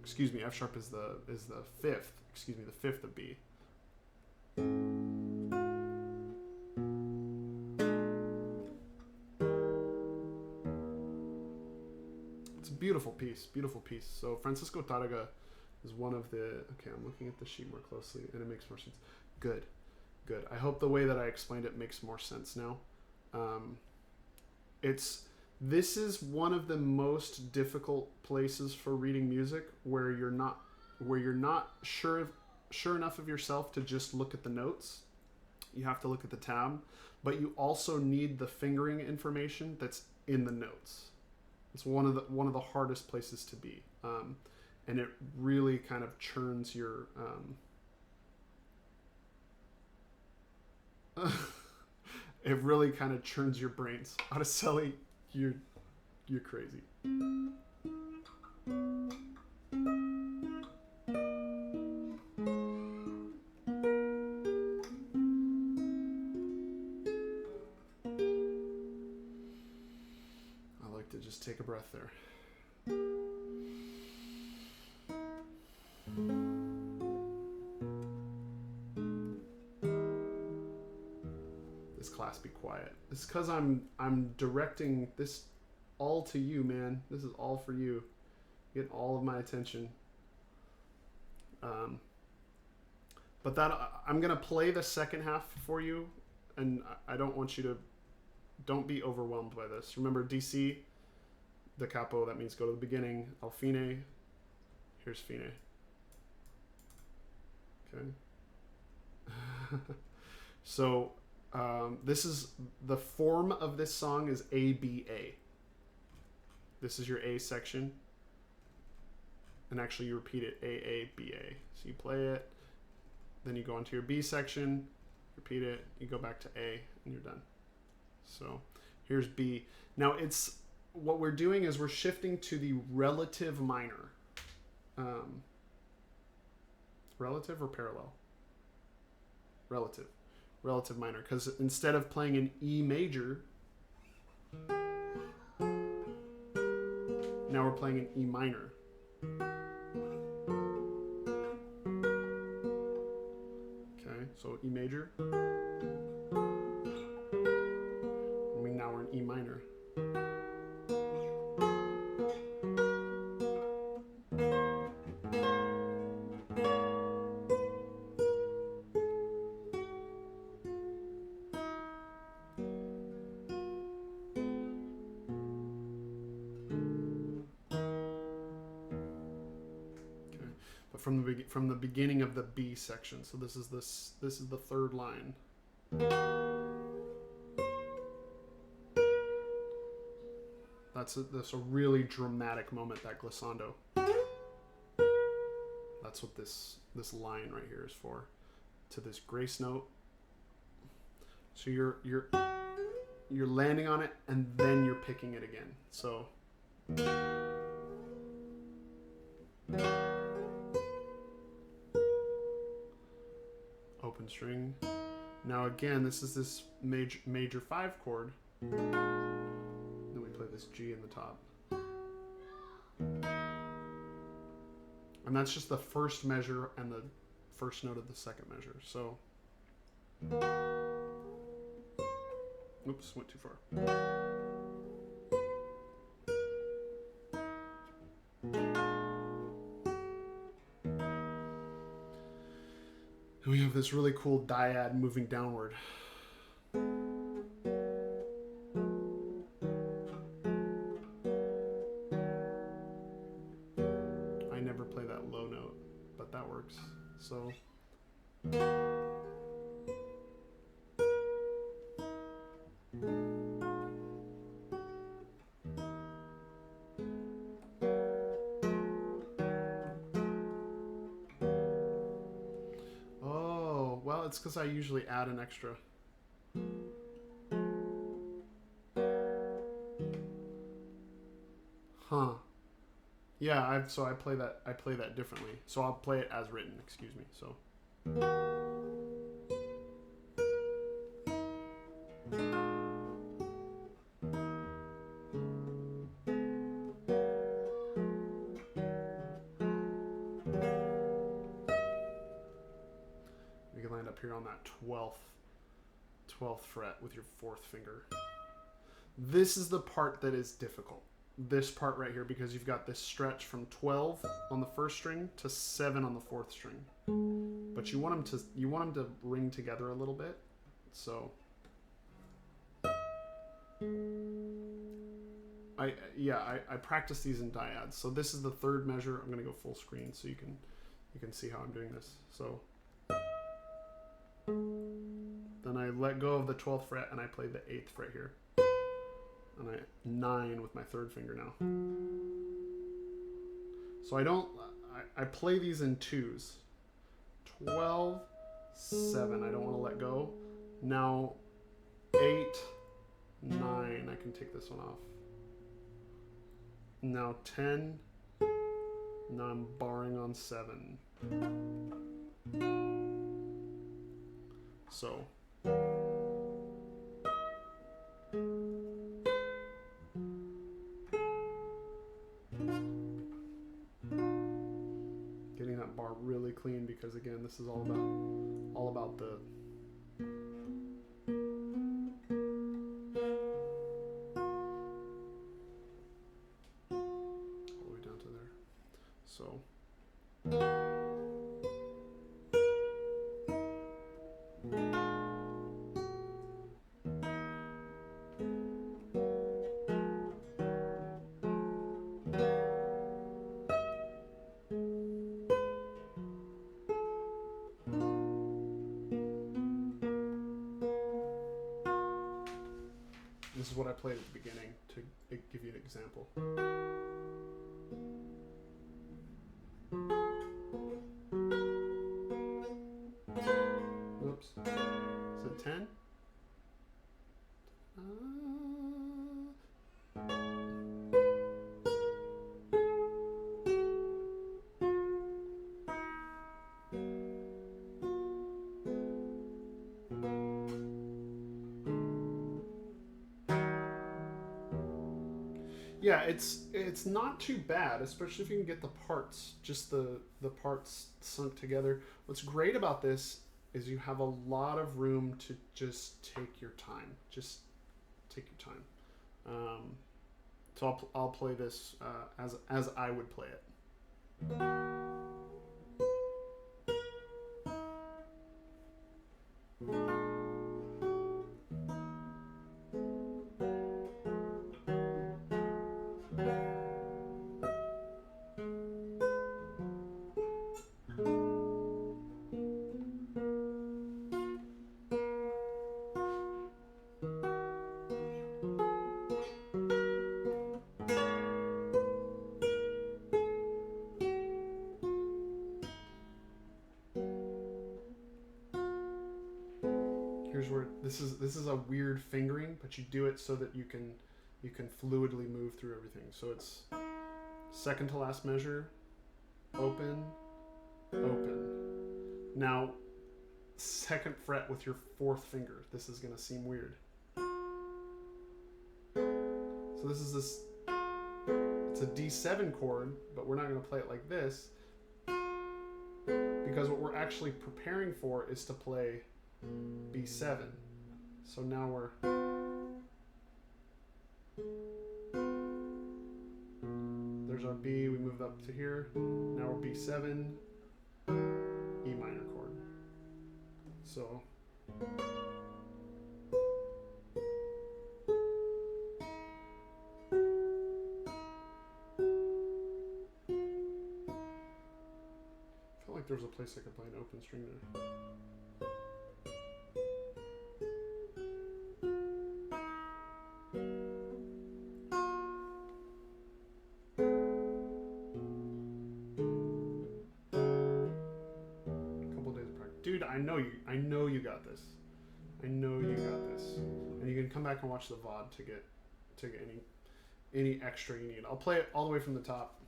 Excuse me, F sharp is the fifth. Excuse me, the fifth of B. It's a beautiful piece, beautiful piece. So Francisco Tárrega is one of the. Okay, I'm looking at the sheet more closely, and it makes more sense. Good. Good. I hope the way that I explained it makes more sense now. This is one of the most difficult places for reading music, where you're not sure enough of yourself to just look at the notes. You have to look at the tab, but you also need the fingering information that's in the notes. It's one of the hardest places to be, and it really kind of churns your. It really kind of churns your brains. Araceli, you're crazy. just take a breath there. This class be quiet. It's because I'm directing this all to you, man. This is all for you. You get all of my attention. But that I'm gonna play the second half for you, and I don't want you to. Don't be overwhelmed by this. Remember, DC, da capo. That means go to the beginning. Al fine. Here's fine. Okay. So this is the form of this song is ABA. This is your A section. And actually you repeat it AABA. So you play it, then you go into your B section, repeat it, you go back to A, and you're done. So here's B. Now it's what we're doing is we're shifting to the relative minor. Relative or parallel? Relative. Relative minor. Because instead of playing an E major, now we're playing an E minor. Okay, so E major. Now we're in E minor. From the beginning of the B section. So this is the third line. That's a really dramatic moment, that glissando. That's what this line right here is for. To this grace note. So you're landing on it and then you're picking it again. So open string. Now again, this is this major 5 chord. Then we play this G in the top. And that's just the first measure and the first note of the second measure. So, oops, went too far. And we have this really cool dyad moving downward. I never play that low note, but that works. So it's because I usually add an extra. Huh. Yeah, I play that differently. So I'll play it as written, excuse me. So here on that 12th fret with your 4th finger. This is the part that is difficult. This part right here, because you've got this stretch from 12 on the 1st string to 7 on the 4th string. But you want them to ring together a little bit. So I practice these in dyads. So this is the 3rd measure. I'm going to go full screen so you can see how I'm doing this. So then I let go of the 12th fret and I play the 8th fret here. And 9 with my 3rd finger now. So I play these in 2s. 12, 7, I don't want to let go. Now 8, 9, I can take this one off. Now 10, now I'm barring on 7. So clean because again, this is all about the all the way down to there. So this is what I played at the beginning to give you an example. Oops. Is it 10? Yeah, it's not too bad, especially if you can get the parts, just the parts sunk together. What's great about this is you have a lot of room to just take your time. Just take your time. So I'll play this as I would play it. Here's where this is a weird fingering, but you do it so that you can fluidly move through everything. So it's second to last measure, open, open. Now, second fret with your fourth finger. This is gonna seem weird. So this is it's a D7 chord, but we're not gonna play it like this because what we're actually preparing for is to play B7. So now there's our B, we moved up to here. Now we're B7, E minor chord. So I felt like there was a place I could play an open string there. Dude, I know you got this. I know you got this. And you can come back and watch the VOD to get any extra you need. I'll play it all the way from the top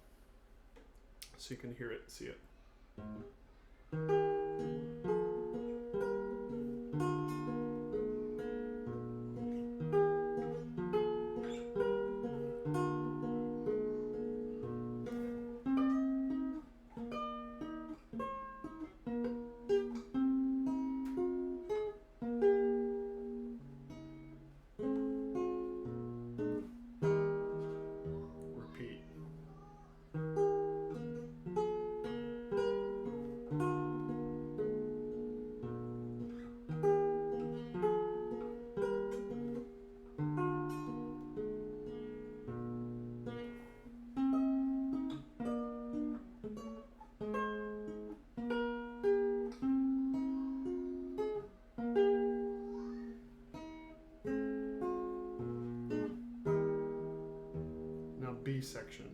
so you can hear it, see it. B section.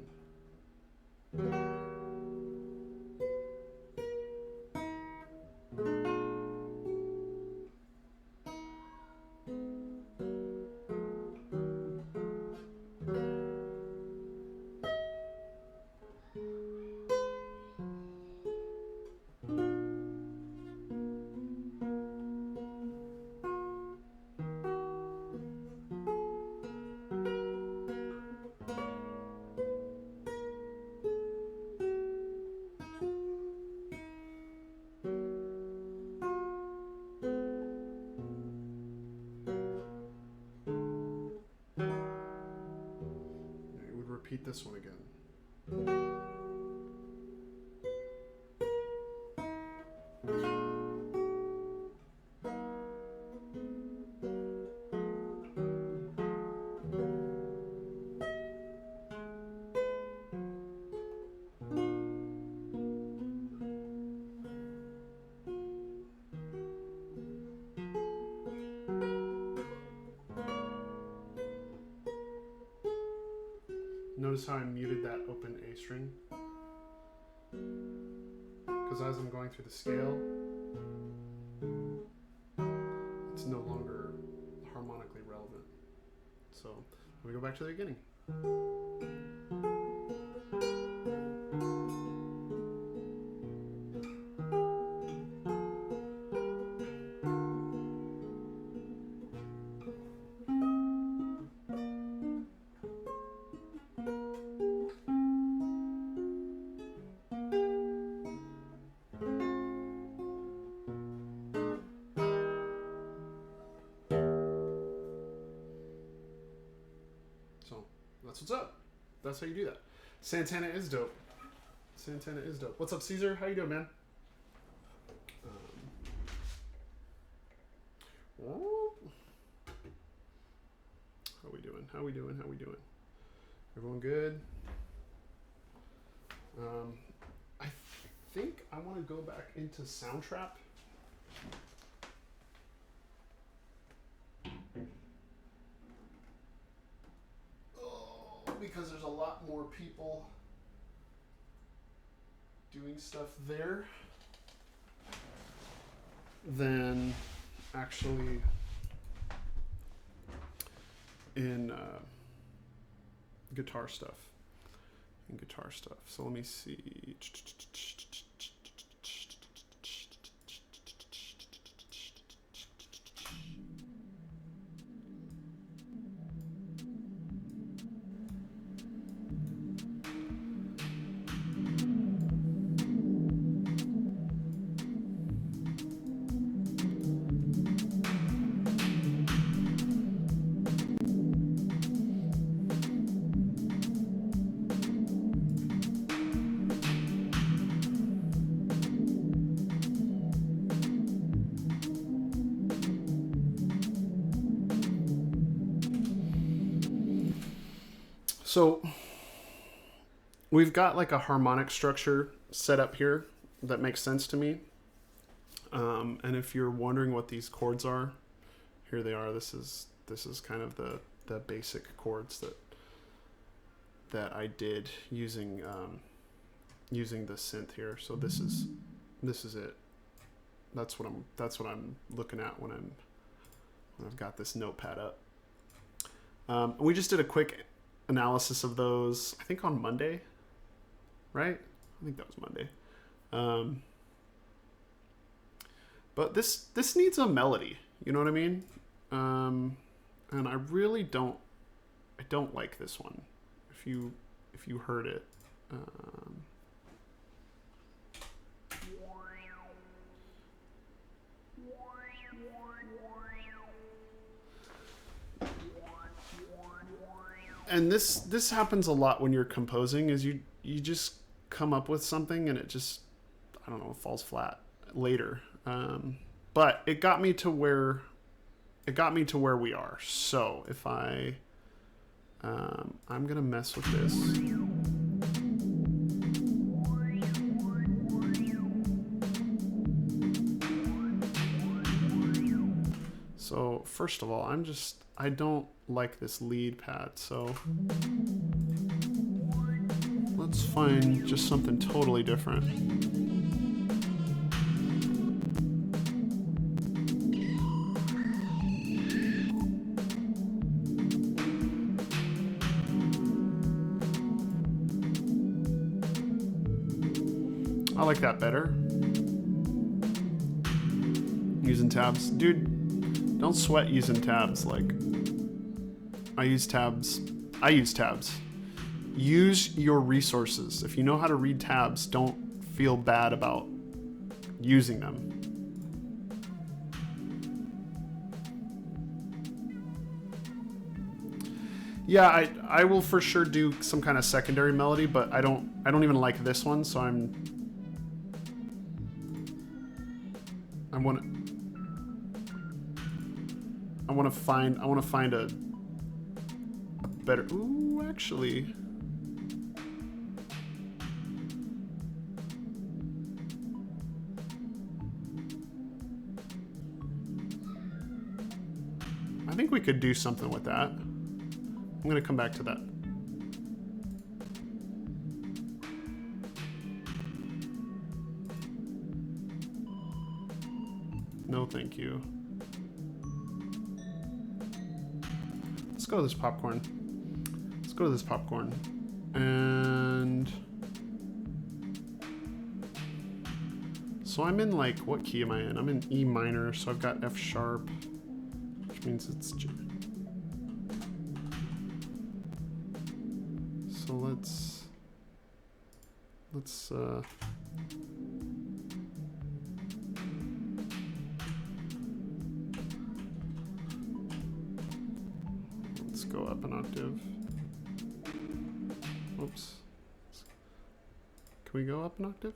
repeat this one again. Notice how I muted that open A string? Because as I'm going through the scale, it's no longer harmonically relevant. So let me go back to the beginning. That's what's up. That's how you do that. Santana is dope. Santana is dope. What's up, Caesar? How you doing, man? How we doing? How we doing? How we doing? Everyone good? I think I want to go back into Soundtrap. Because there's a lot more people doing stuff there than actually in guitar stuff. So let me see. So we've got like a harmonic structure set up here that makes sense to me. And if you're wondering what these chords are, here they are. This is kind of the basic chords that I did using the synth here. So this is it. That's what I'm looking at when I've got this notepad up. We just did a quick analysis of those, I think on Monday, right? I think that was Monday. But this needs a melody, you know what I mean? And I really don't like this one. If you heard it, and this happens a lot when you're composing, is you just come up with something and it just, I don't know, falls flat later. But it got me to where we are. So if I'm gonna mess with this. So first of all, I don't like this lead pad, so let's find just something totally different. I like that better. Using tabs. Dude, don't sweat using tabs. Like, I use tabs. Use your resources. If you know how to read tabs, don't feel bad about using them. Yeah, I will for sure do some kind of secondary melody, but I don't even like this one, so I want to find a better. Ooh, actually. I think we could do something with that. I'm gonna come back to that. No, thank you. Let's go to this popcorn. Let's go to this popcorn. And so I'm in like, what key am I in? I'm in E minor, so I've got F sharp, which means it's G. So let's go up an octave. Oops. Can we go up an octave?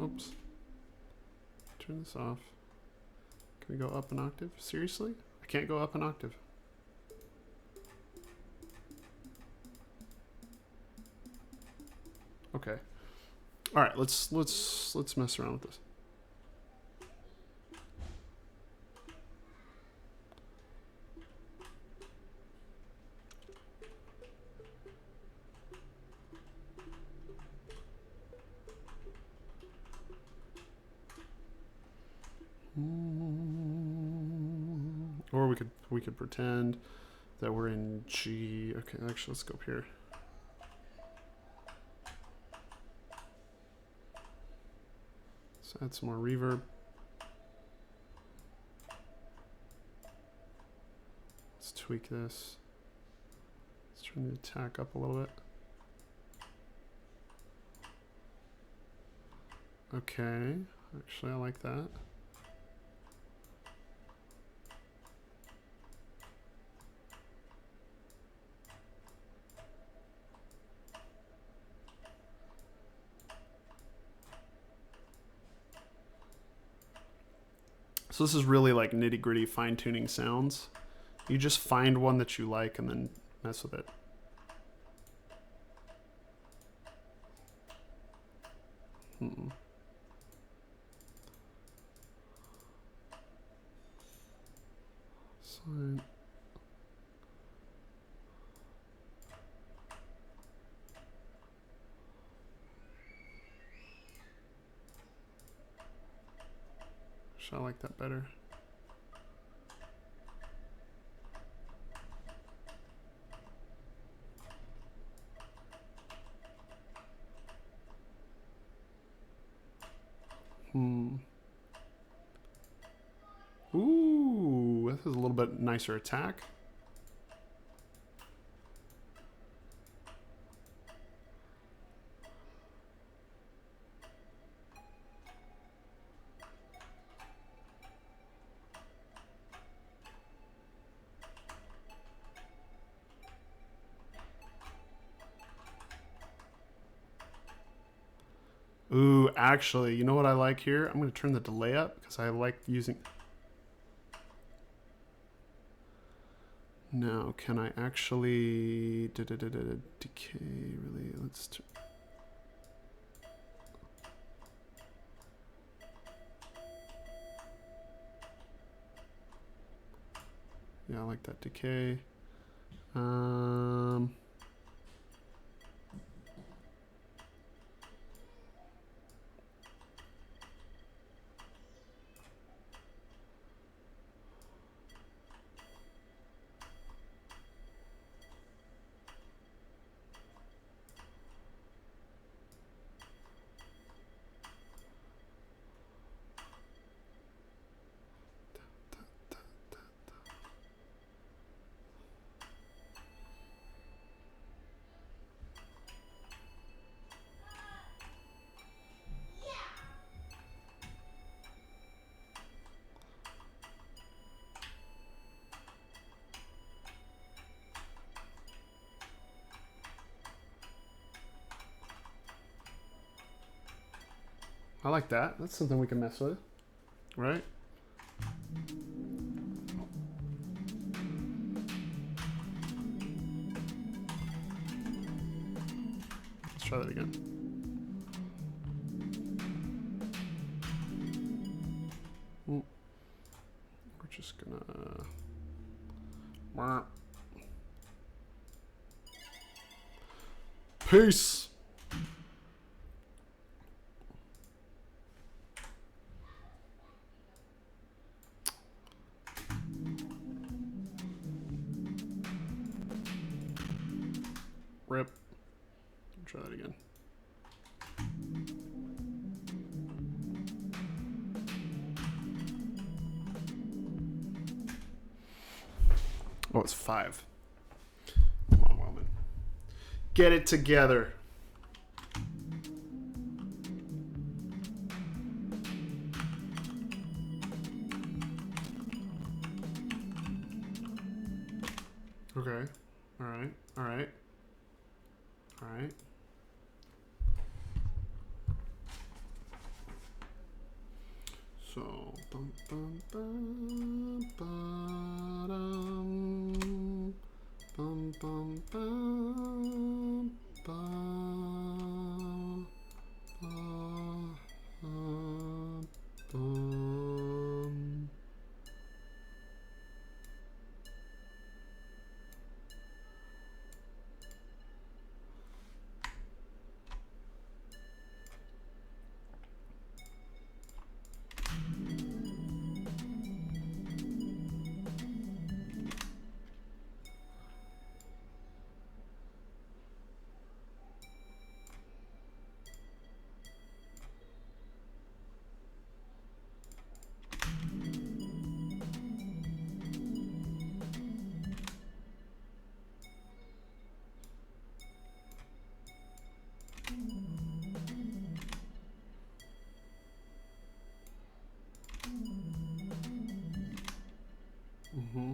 Oops. Turn this off. Can we go up an octave? Seriously? I can't go up an octave. Okay. All right, let's mess around with this. Or we could pretend that we're in G. Okay, actually, let's go up here. Let's add some more reverb. Let's tweak this. Let's turn the attack up a little bit. Okay, actually, I like that. So this is really like nitty-gritty fine-tuning sounds. You just find one that you like and then mess with it. So I like that better. Ooh, this is a little bit nicer attack. Ooh, actually, you know what I like here? I'm going to turn the delay up because I like using... Now, can I actually... decay, really? Let's... Yeah, I like that decay. I like that. That's something we can mess with, right? Let's try that again. We're just gonna... Peace! Rip. Try that again. Oh, it's 5. Come on, Wellman. Get it together. Okay. All right. All right. All right. So, bum, bum, bum, ba-dum, bum, bum, bum, ba, ba, bum. Mm-hmm.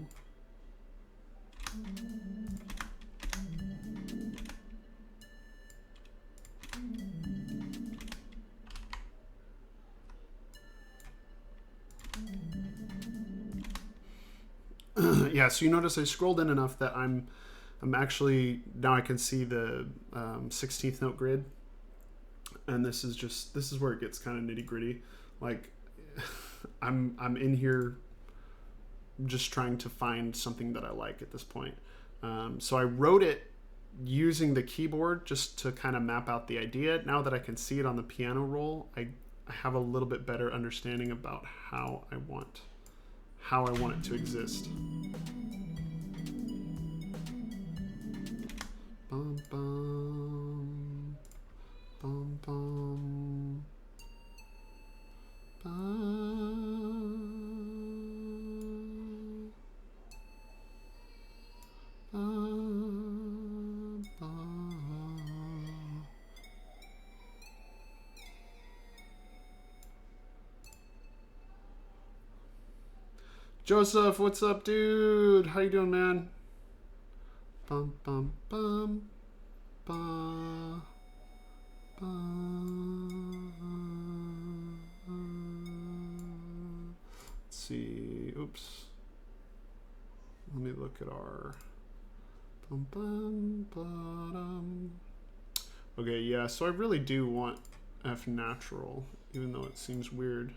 Yeah, so you notice I scrolled in enough that I'm actually, now I can see the 16th note grid, and this is where it gets kind of nitty gritty. Like, I'm in here just trying to find something that I like at this point. So I wrote it using the keyboard just to kind of map out the idea. Now that I can see it on the piano roll, I have a little bit better understanding about how I want it to exist. Bum, bum, bum, bum, bum, bum, bum. Joseph, what's up, dude? How you doing, man? Bum, bum, bum, ba, ba. Let's see. Oops. Let me look at our. Bum, bum, ba-dum. Okay, yeah. So I really do want F natural, even though it seems weird.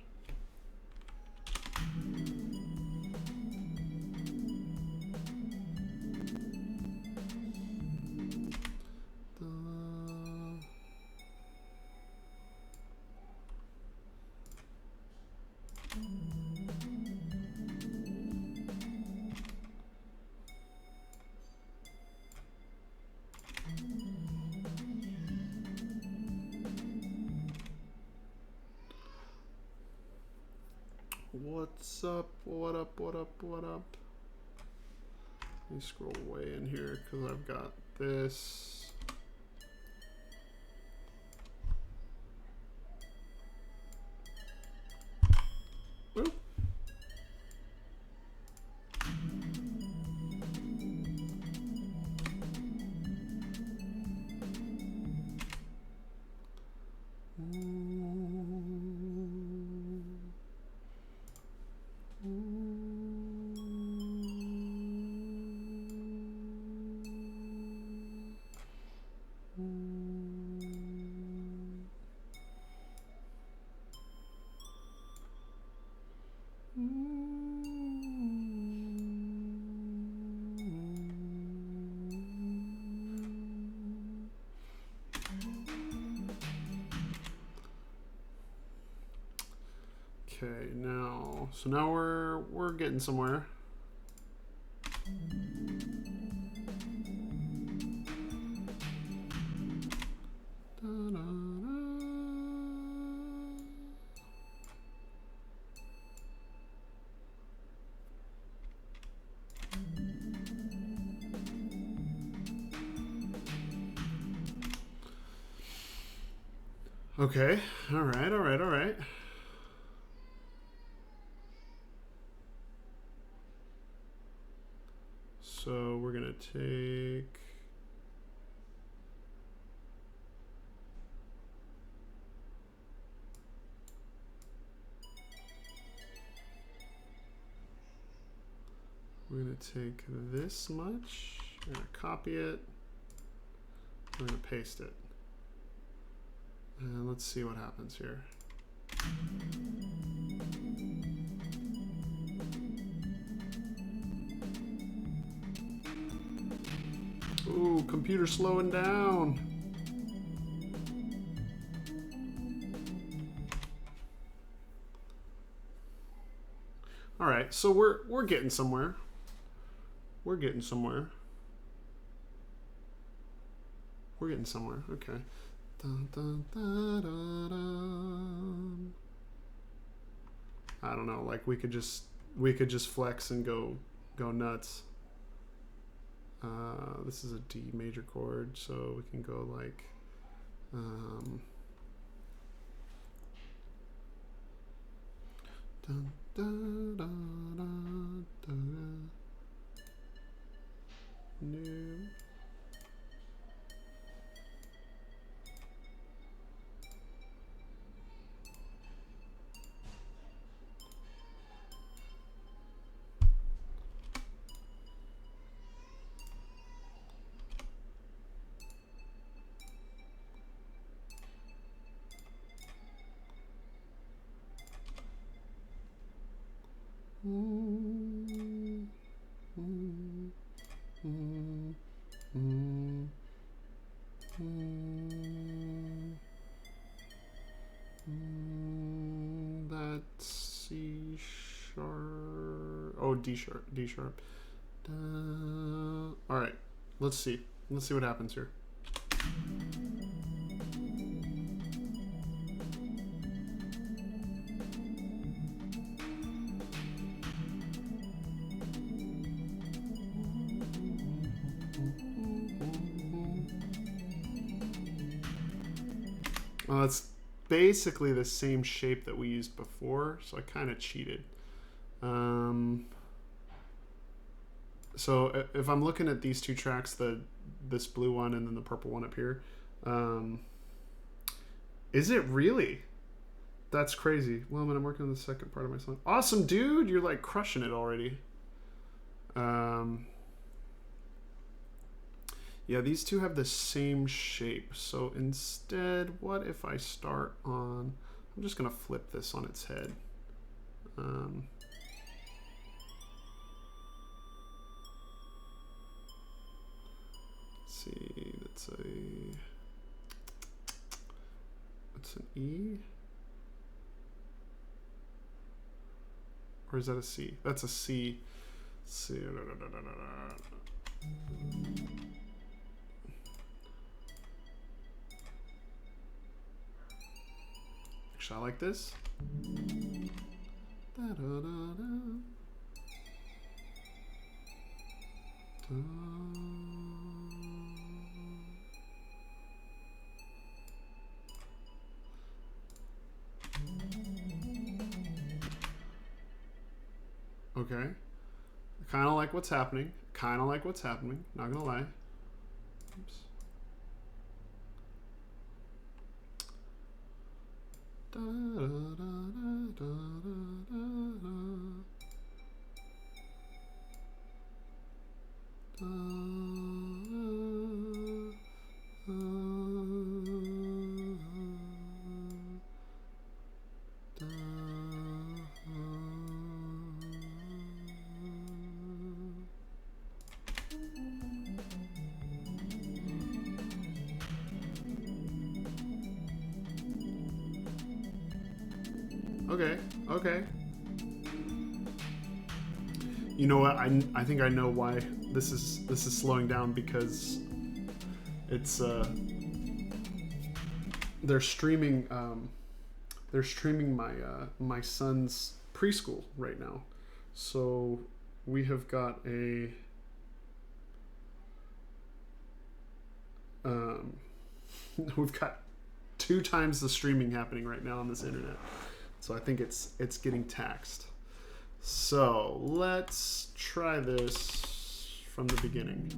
What's up? What up? What up? What up? Let me scroll way in here because I've got this. Oop. Okay, now, so now we're getting somewhere. Okay, all right, all right, all right. So we're gonna take. We're gonna take this much. We're gonna copy it. We're gonna paste it. And let's see what happens here. Ooh, computer slowing down. All right, so we're getting somewhere. We're getting somewhere. We're getting somewhere. Okay. Dun, dun, dun, dun, dun. I don't know. Like we could just flex and go nuts. This is a D major chord, so we can go like. Dun, dun, dun, dun, dun. New. That's C sharp. Oh, D sharp. D sharp. All right. Let's see. Let's see what happens here. Well, it's basically the same shape that we used before, so I kind of cheated. So if I'm looking at these two tracks, this blue one and then the purple one up here, is it really? That's crazy. Well, I'm working on the second part of my song. Awesome, dude! You're like crushing it already. Yeah, these two have the same shape. So instead, what if I start on... I'm just going to flip this on its head. Let's see, that's an E? Or is that a C? That's a C. C. Actually, I like this. Da, da, da, da. Da. Okay. Kind of like what's happening. Kind of like what's happening. Not gonna lie. Oops. Da, da, da, da, da, da, Okay. Okay. You know what? I think I know why this is slowing down, because it's they're streaming my my son's preschool right now. So we have got a we've got 2 times the streaming happening right now on this internet. So I think it's getting taxed. So let's try this from the beginning.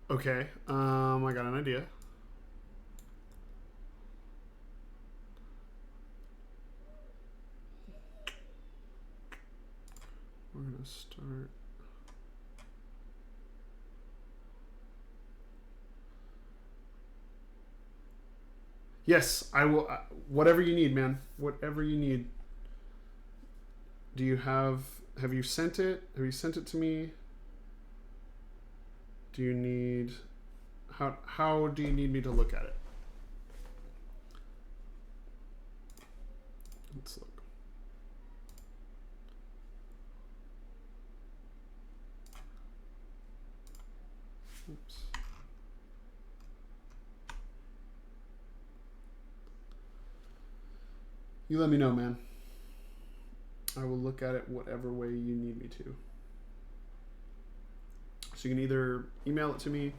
Okay, I got an idea. We're gonna start. Yes, I will. Whatever you need, man. Whatever you need. Do you have you sent it? Have you sent it to me? Do you need, how do you need me to look at it? Let's look. Oops. You let me know, man. I will look at it whatever way you need me to. So you can either email it to me.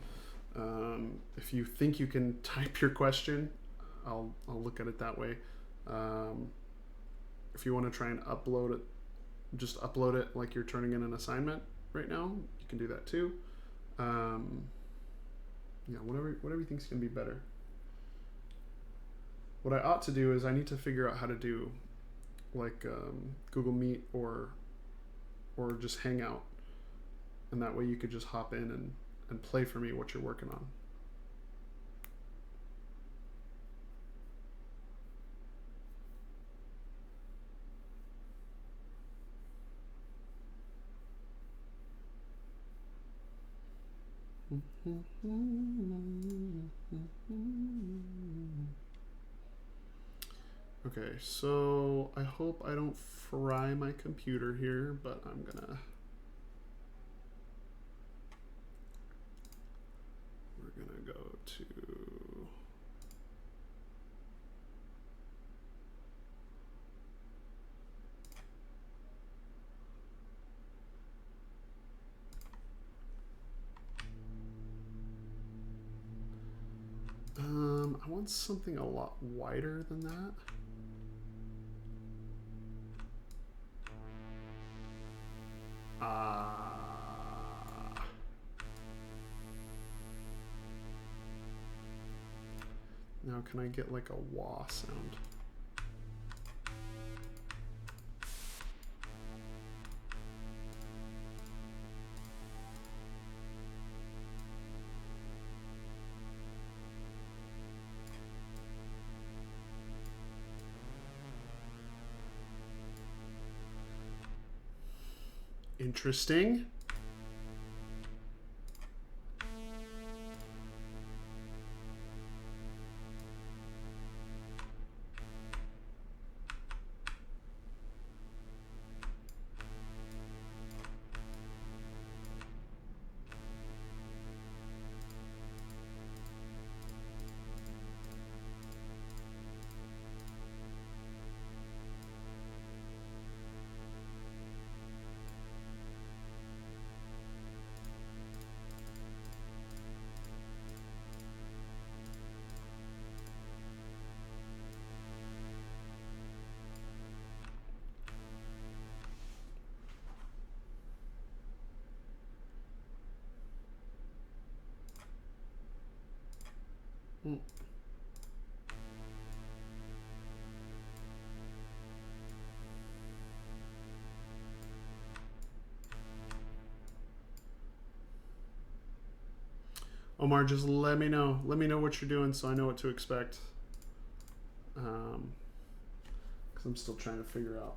If you think you can type your question, I'll look at it that way. If you want to try and upload it, just upload it like you're turning in an assignment right now. You can do that too. Yeah, whatever you think's gonna be better. What I ought to do is I need to figure out how to do like Google Meet or just Hangout, and that way you could just hop in and play for me what you're working on. Okay, so I hope I don't fry my computer here, but I'm gonna. We're gonna go to. I want something a lot wider than that. Now can I get like a wah sound? Interesting. Mm. Omar, just let me know. Let me know what you're doing so I know what to expect. Because I'm still trying to figure out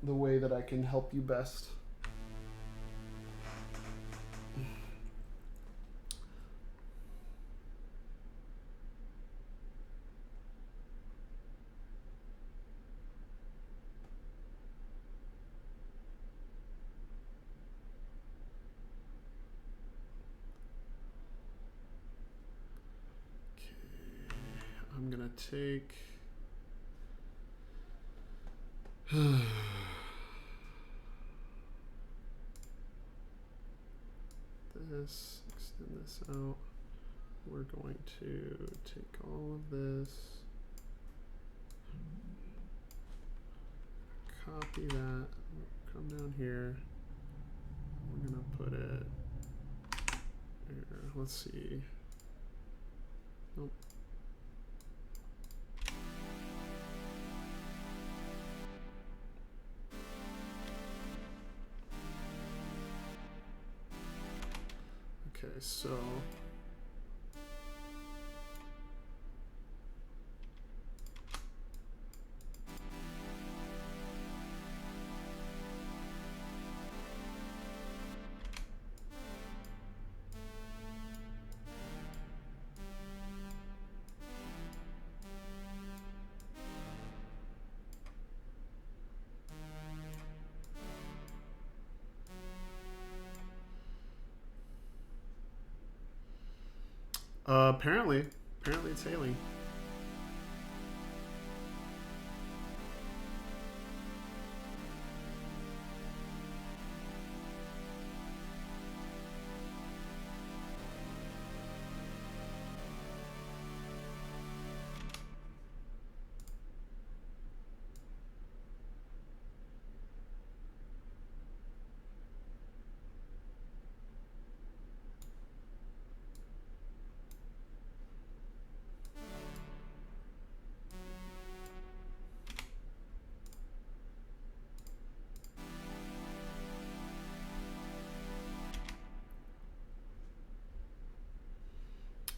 the way that I can help you best. I'm gonna take this, extend this out. We're going to take all of this, copy that, come down here. We're gonna put it here. Let's see. Nope. Okay, so apparently it's hailing.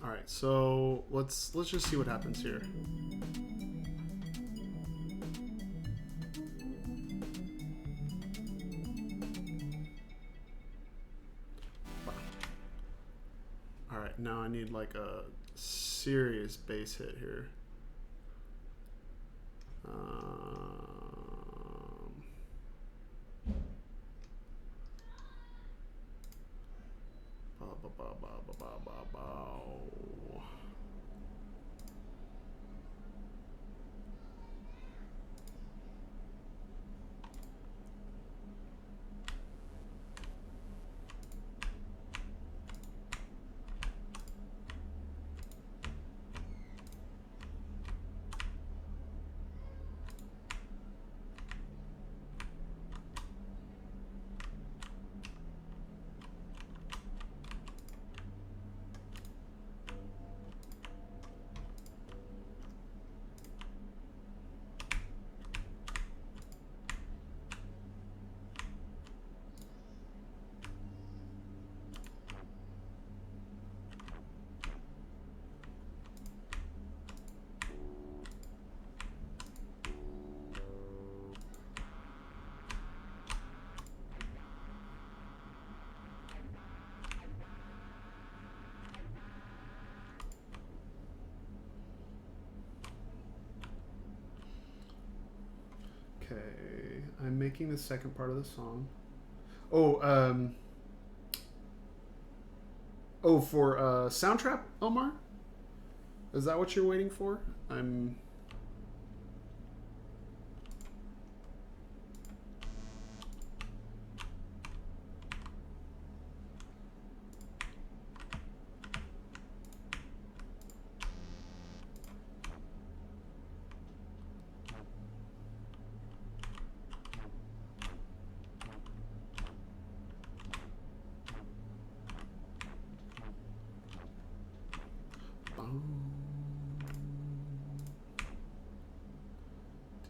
All right, so let's just see what happens here. All right, now I need like a serious bass hit here. Okay, I'm making the second part of the song. For Soundtrap, Omar? Is that what you're waiting for? I'm...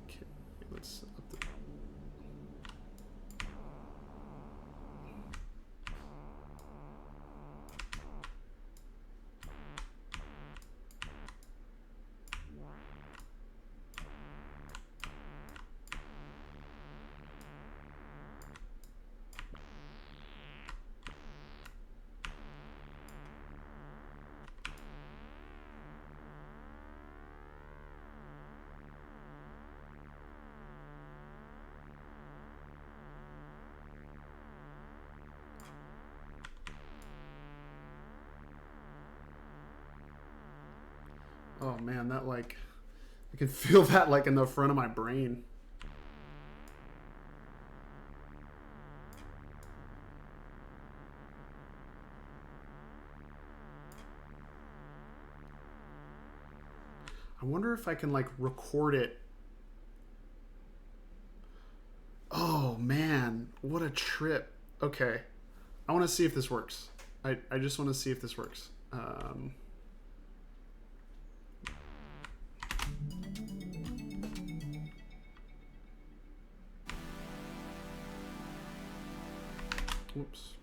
Okay, let's up the. Oh man, that like, I can feel that like in the front of my brain. I wonder if I can like record it. Oh man, what a trip. Okay, I want to see if this works. I just want to see if this works. Whoops.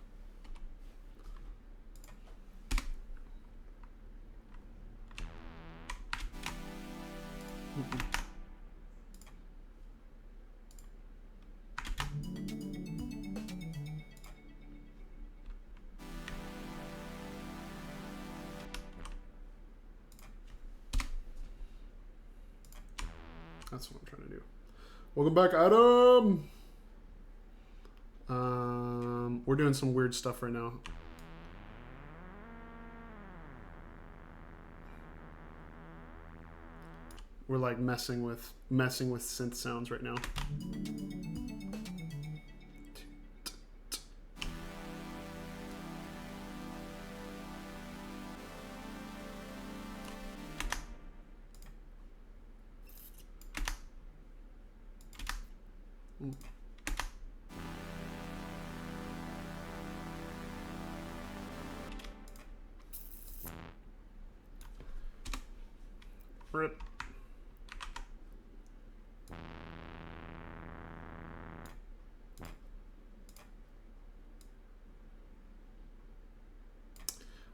That's what I'm trying to do. Welcome back, Adam. We're doing some weird stuff right now. We're like messing with synth sounds right now. Rip.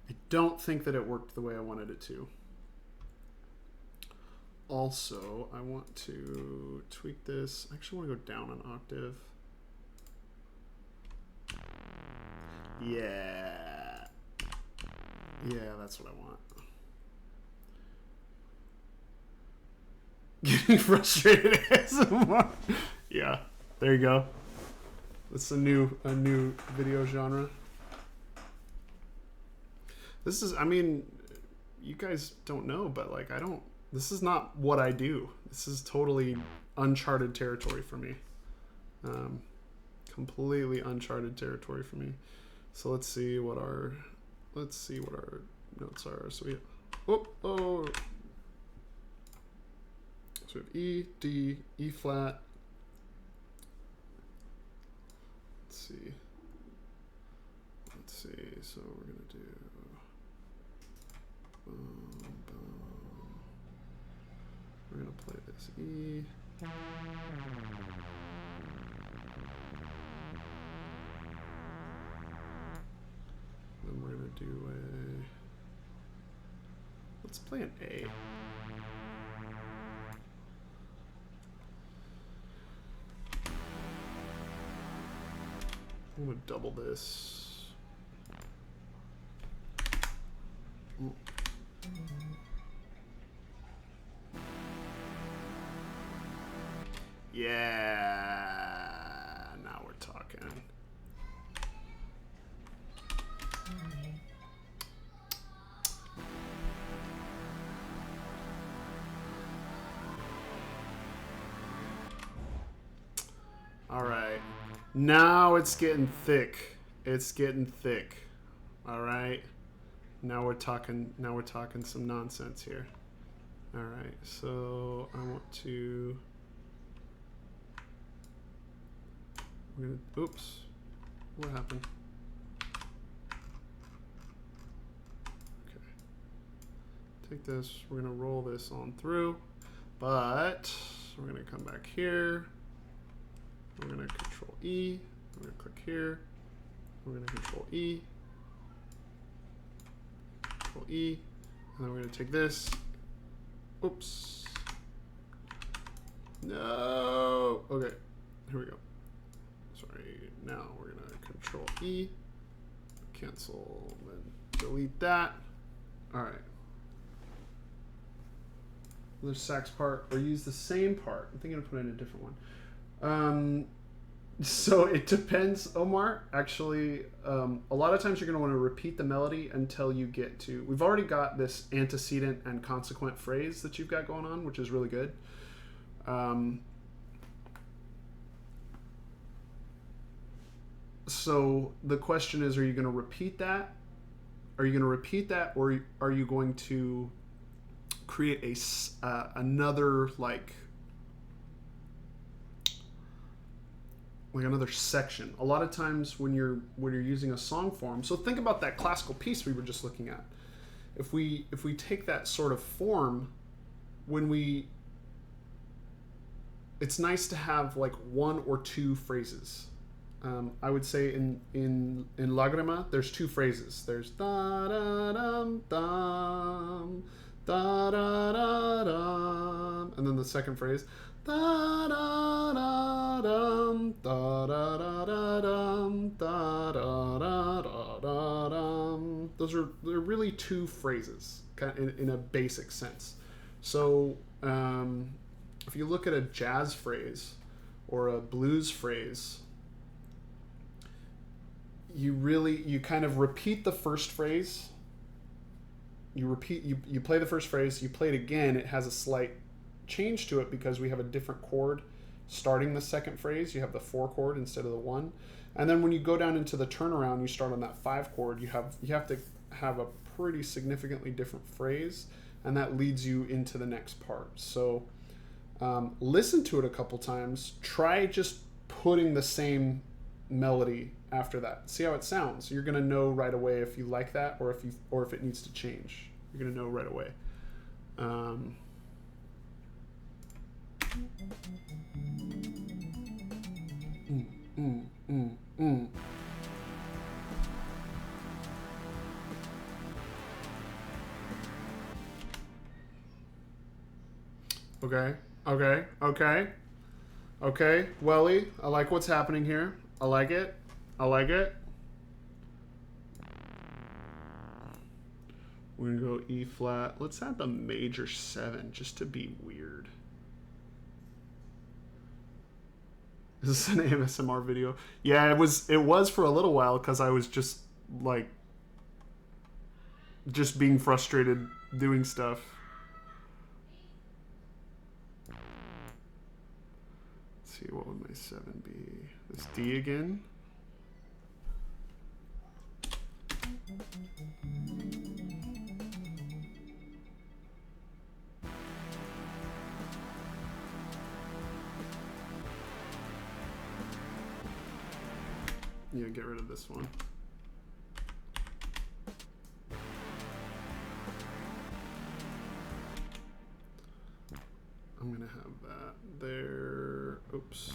I don't think that it worked the way I wanted it to. Also, I want to tweak this. I actually want to go down an octave. Yeah. Yeah, that's what I want. Getting frustrated ASMR. Yeah, there you go. That's a new video genre. This is, I mean, you guys don't know, but like this is not what I do. This is totally uncharted territory for me. Completely uncharted territory for me. So let's see what our notes are. So we so we have E, D, E flat. Let's see. So we're gonna do. We're gonna play this E. Then we're gonna do a. Let's play an A. I'm gonna double this. Ooh. Yeah, now we're talking. All right. Now it's getting thick. It's getting thick. All right. Now we're talking some nonsense here. All right. So I want to oops. What happened? Okay. take this, we're gonna roll this on through, but we're gonna come back here. We're gonna Control E. We're gonna click here. We're gonna Control E. Control E. And then we're gonna take this. Oops. No. Okay. Here we go. Sorry. Now we're gonna Control E. Cancel. Then delete that. All right. The sax part, or use the same part. I'm thinking of putting in a different one. So it depends, Omar. Actually, a lot of times you're going to want to repeat the melody until you get to... We've already got this antecedent and consequent phrase that you've got going on, which is really good. So the question is, are you going to repeat that? Are you going to repeat that, or are you going to create another like another section? A lot of times when you're using a song form, so think about that classical piece we were just looking at. If we take that sort of form, it's nice to have like one or two phrases. I would say in Lagrima, there's two phrases. There's da da dum dum, da da da dum, and then the second phrase, da da da dum, da da da da dum, da da da da da dum. They're really two phrases, kind of in a basic sense. So if you look at a jazz phrase or a blues phrase, you kind of repeat the first phrase. You play the first phrase, you play it again, it has a slight change to it because we have a different chord starting the second phrase. You have the 4 chord instead of the 1. And then when you go down into the turnaround, you start on that 5 chord. You have to have a pretty significantly different phrase, and that leads you into the next part. So listen to it a couple times. Try just putting the same melody after that. See how it sounds. You're gonna know right away if you like that or if it needs to change. You're gonna know right away. Okay, Welly, I like what's happening here. I like it. We're gonna go E flat. Let's add the major 7 just to be weird. Is this an ASMR video? Yeah, it was for a little while because I was just being frustrated doing stuff. Let's see, what would my 7 be? This D again. Yeah, get rid of this one. I'm gonna have that there. Oops.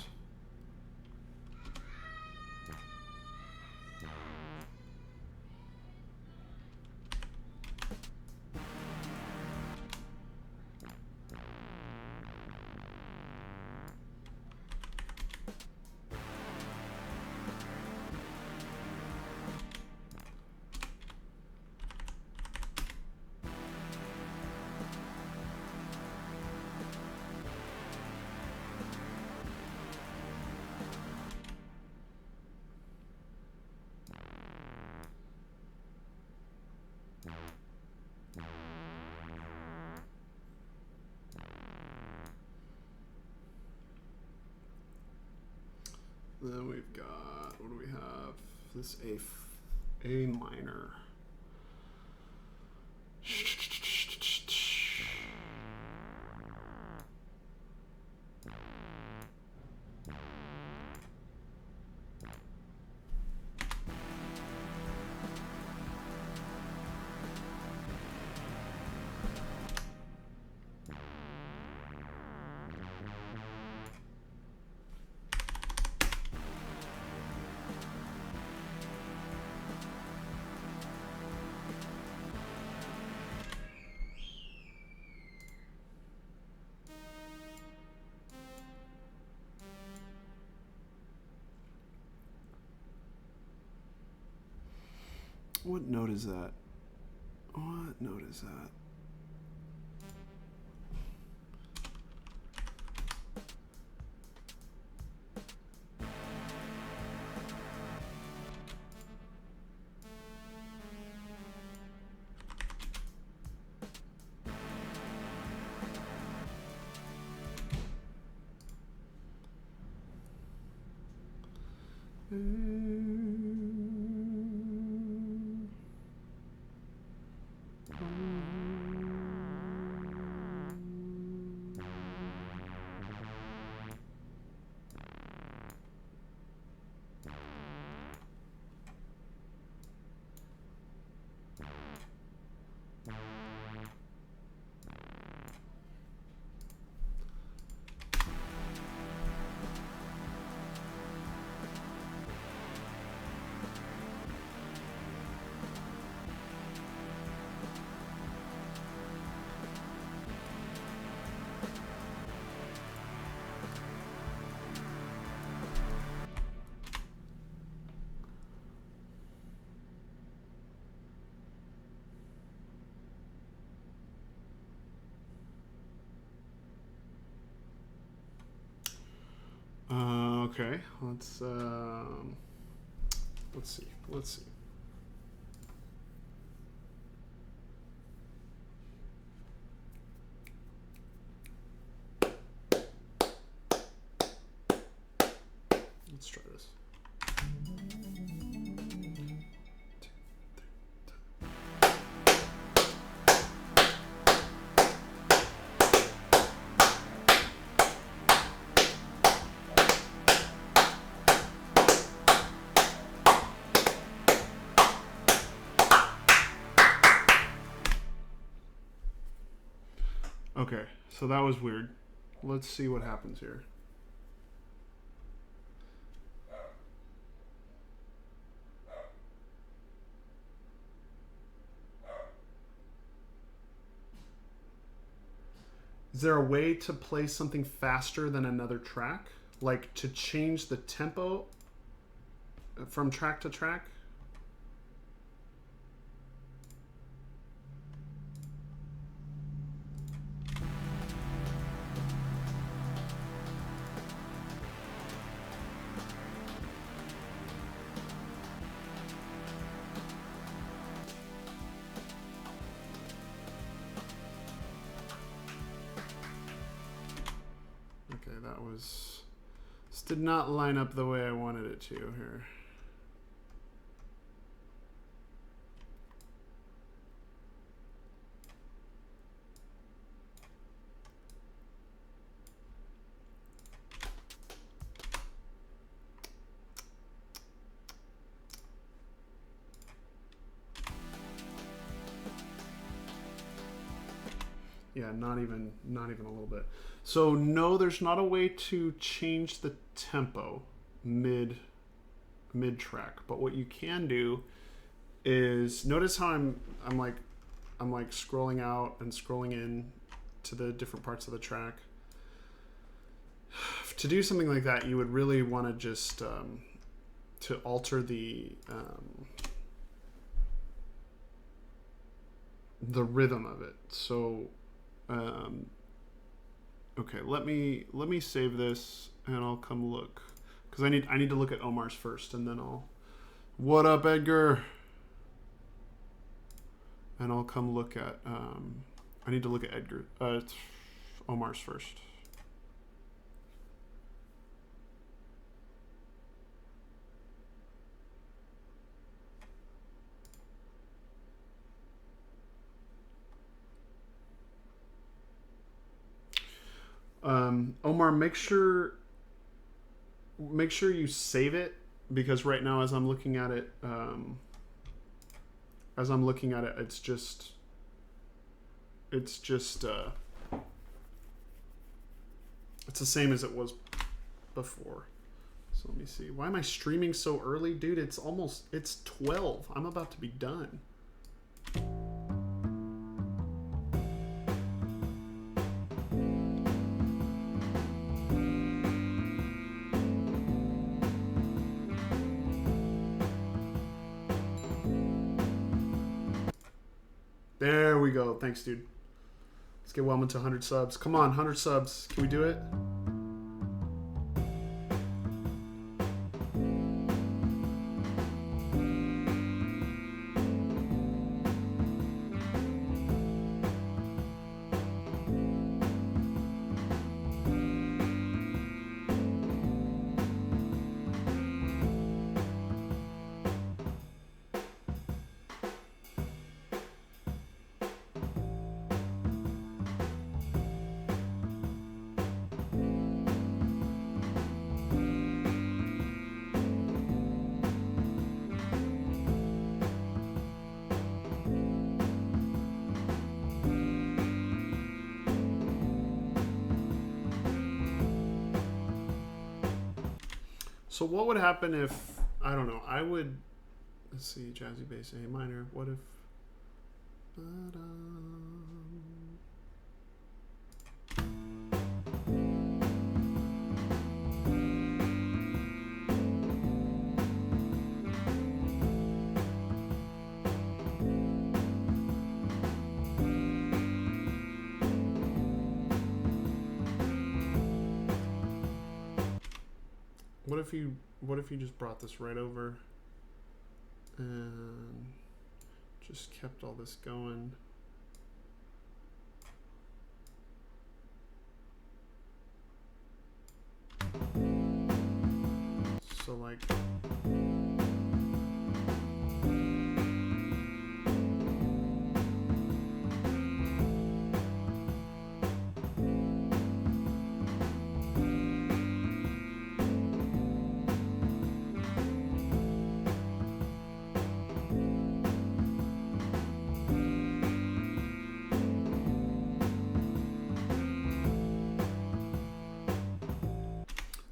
Then we've got, what do we have? This A minor. What note is that? What note is that? Okay, let's see. Let's try this. Okay, so that was weird. Let's see what happens here. Is there a way to play something faster than another track? Like to change the tempo from track to track? This did not line up the way I wanted it to here. Yeah, not even a little bit. So no, there's not a way to change the tempo mid track. But what you can do is notice how I'm like scrolling out and scrolling in to the different parts of the track. To do something like that, you would really want to just to alter the rhythm of it. So okay, let me save this and I'll come look, because I need to look at Omar's first, and then I'll. What up, Edgar? And I'll come look at I need to look at Omar's first. Omar, make sure you save it, because right now as I'm looking at it, it's just it's the same as it was before. So let me see. Why am I streaming so early, dude? It's 12. I'm about to be done. There we go. Thanks, dude. Let's get Wellman to 100 subs. Come on, 100 subs. Can we do it? So what would happen if, I don't know, I would, let's see, jazzy bass A minor. What if, what if you just brought this right over and just kept all this going? So like,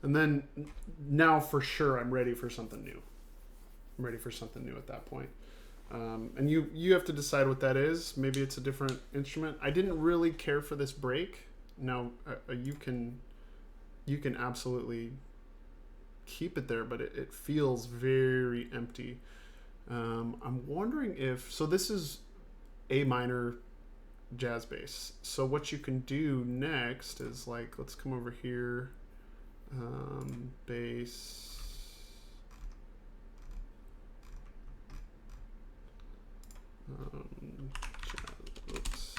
and then now for sure I'm ready for something new. I'm ready for something new at that point. And you have to decide what that is. Maybe it's a different instrument. I didn't really care for this break. Now you can absolutely keep it there, but it feels very empty. I'm wondering if, so this is A minor jazz bass. So what you can do next is like, let's come over here. Bass. Oops.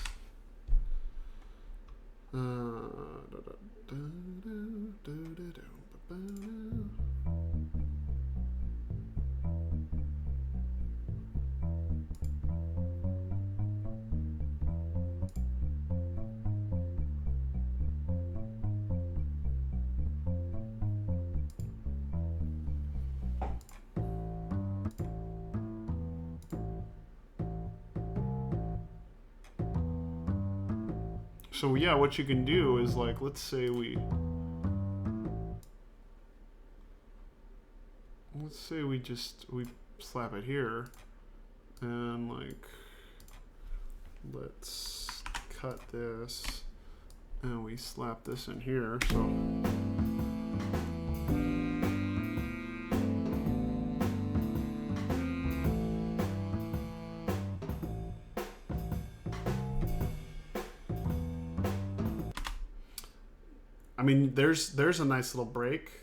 So yeah, what you can do is like, let's say we slap it here, and like, let's cut this, and we slap this in here. So I mean, there's a nice little break.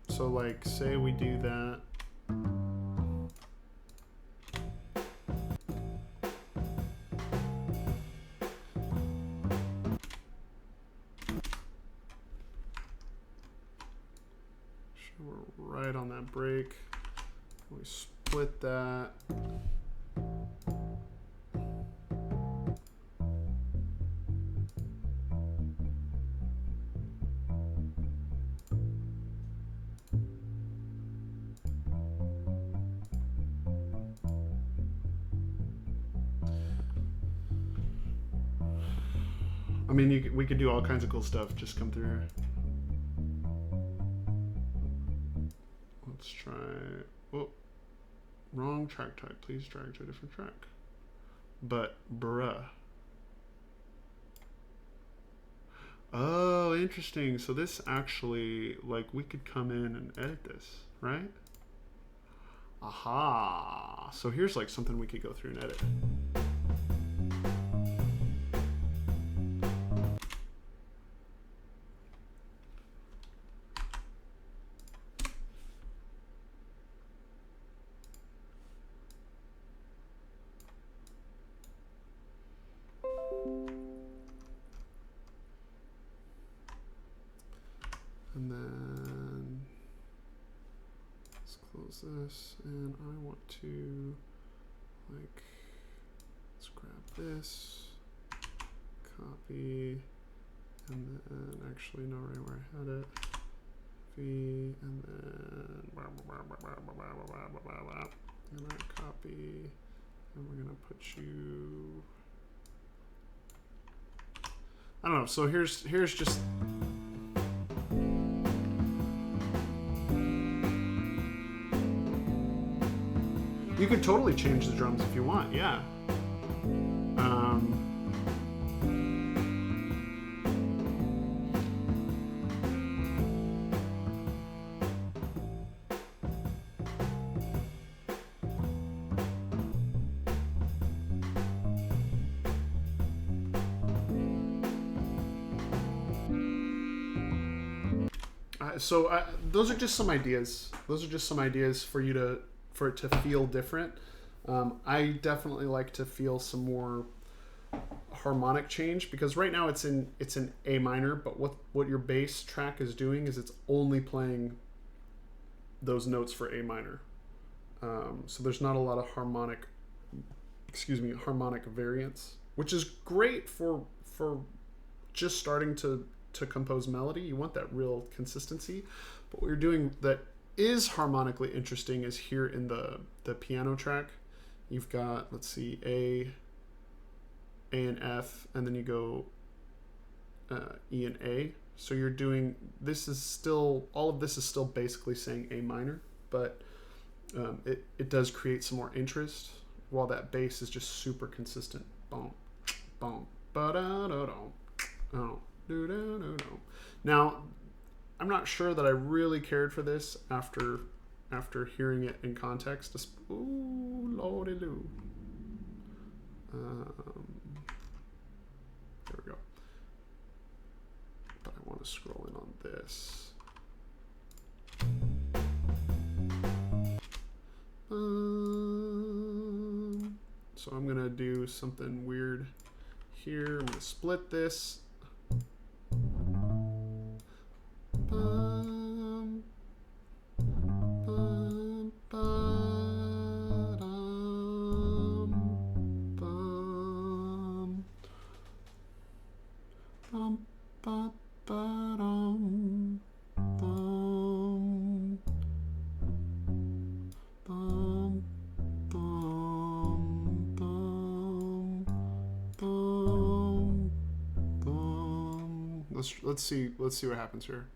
So like, say we do that. Right on that break, we split that. I mean, we could do all kinds of cool stuff. Just come through here. Let's try. Oh, Wrong track type. Please drag to a different track. But, bruh. Oh, interesting. So this actually, like, we could come in and edit this, right? Aha. So here's like something we could go through and edit. And then let's close this, and I want to, like, let's grab this, copy, and then actually no, right where I had it, V, and then and I copy, and we're gonna put you, I don't know. So here's just. You could totally change the drums if you want, yeah. So those are just some ideas. Those are just some ideas for you for it to feel different. I definitely like to feel some more harmonic change, because right now it's in A minor, but what your bass track is doing is it's only playing those notes for A minor. So there's not a lot of harmonic variance, which is great for just starting to compose melody. You want that real consistency, but what you're doing that is harmonically interesting is here in the piano track. You've got, let's see, A and F, and then you go E and A. So you're doing, this is still, all of this is still basically saying A minor, but it does create some more interest, while that bass is just super consistent. Boom, boom, ba-da-da-dum, oh, do-da-da-dum. Now, I'm not sure that I really cared for this after hearing it in context. Ooh, lordy loo. There we go. But I want to scroll in on this. So I'm gonna do something weird here. I'm gonna split this. Let's see what happens here.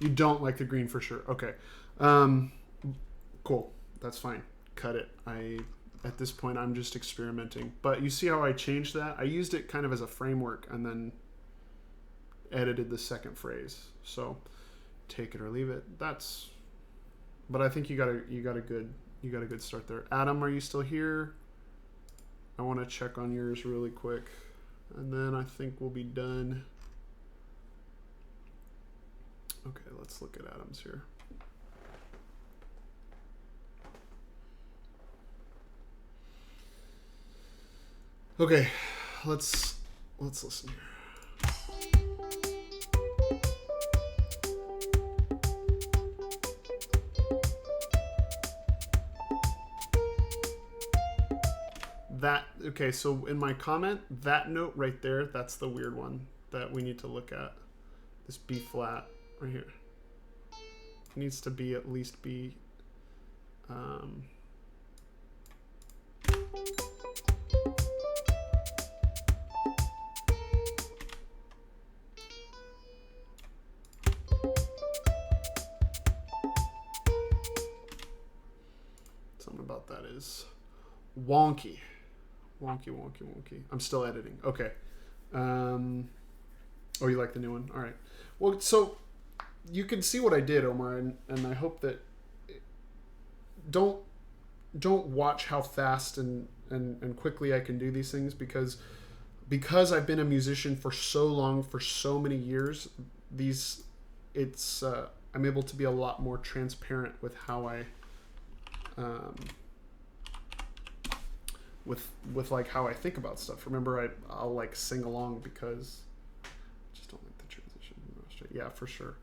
You don't like the green for sure. Okay. Cool. That's fine. Cut it. At this point, I'm just experimenting. But you see how I changed that? I used it kind of as a framework and then edited the second phrase. So take it or leave it. But I think you got a good start there. Adam, are you still here? I want to check on yours really quick, and then I think we'll be done. Okay, let's look at Adam's here. Okay, let's listen here. Okay, so in my comment, that note right there, that's the weird one that we need to look at. This B flat right here. It needs to be at least B. is wonky. Wonky. I'm still editing. Okay. Oh, you like the new one? All right. Well, so you can see what I did, Omar, and I hope that don't watch how fast and quickly I can do these things because I've been a musician for so long, for so many years. I'm able to be a lot more transparent with how I with like how I think about stuff. Remember, I'll like sing along because I just don't like the transition. Yeah, for sure.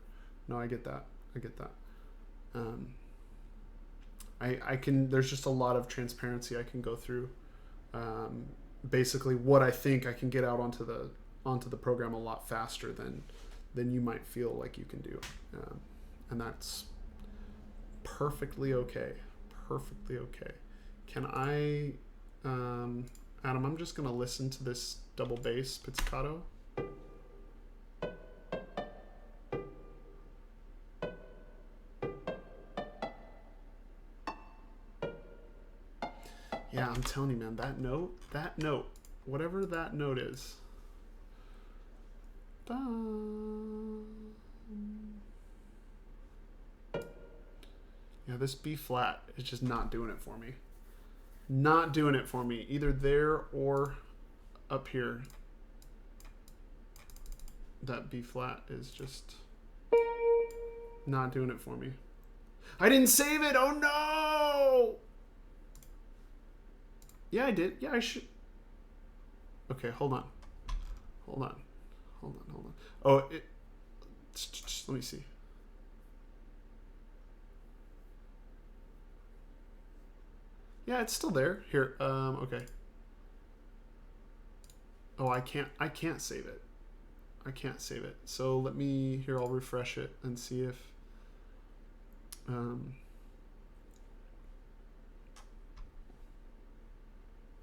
No, I get that. I can. There's just a lot of transparency I can go through. Basically, what I think I can get out onto the program a lot faster than you might feel like you can do, and that's perfectly okay. Can I, Adam? I'm just gonna listen to this double bass pizzicato. Yeah, I'm telling you, man, that note, whatever that note is. Yeah, this B flat is just not doing it for me. Either there or up here. That B flat is just not doing it for me. I didn't save it! Oh no! Yeah, I did. Yeah, I should. Okay, hold on. Oh, let me see. Yeah, it's still there. Here, okay. Oh, I can't save it. So I'll refresh it and see if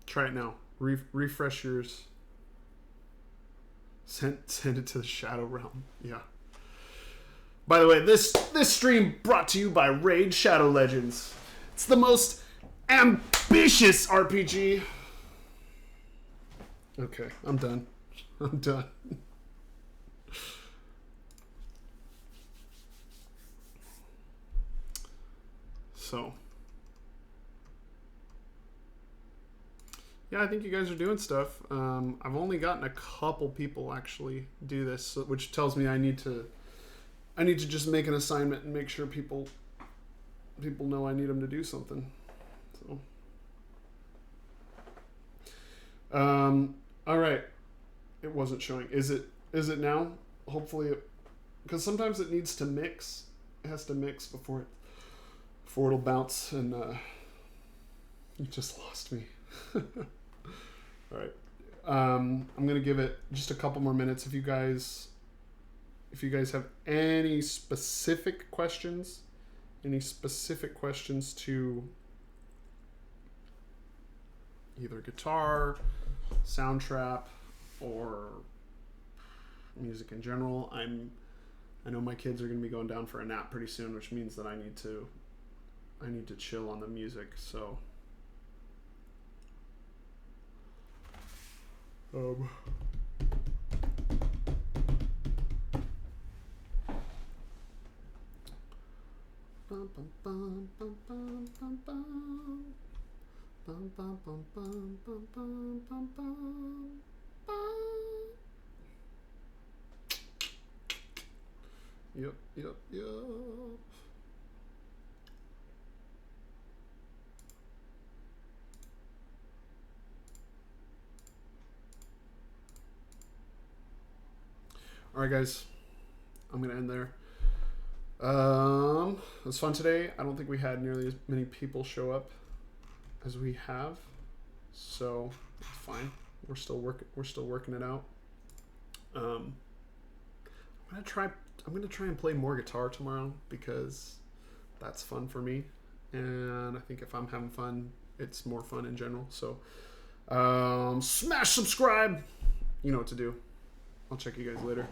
try it now. Refresh yours. Send it to the Shadow Realm. Yeah. By the way, this stream brought to you by Raid Shadow Legends. It's the most ambitious RPG. Okay, I'm done. So, yeah, I think you guys are doing stuff. I've only gotten a couple people actually do this, which tells me I need to just make an assignment and make sure people know I need them to do something. So, all right, it wasn't showing. Is it now? Hopefully, because sometimes it needs to mix. It has to mix before it'll bounce, and you just lost me. All right, I'm gonna give it just a couple more minutes. If you guys have any specific questions to either guitar, Soundtrap, or music in general, I know my kids are gonna be going down for a nap pretty soon, which means that I need to chill on the music. So Yep. All right, guys, I'm gonna end there. It was fun today. I don't think we had nearly as many people show up as we have, so it's fine. We're still working it out. I'm gonna try and play more guitar tomorrow because that's fun for me, and I think if I'm having fun, it's more fun in general. So smash subscribe. You know what to do. I'll check you guys later.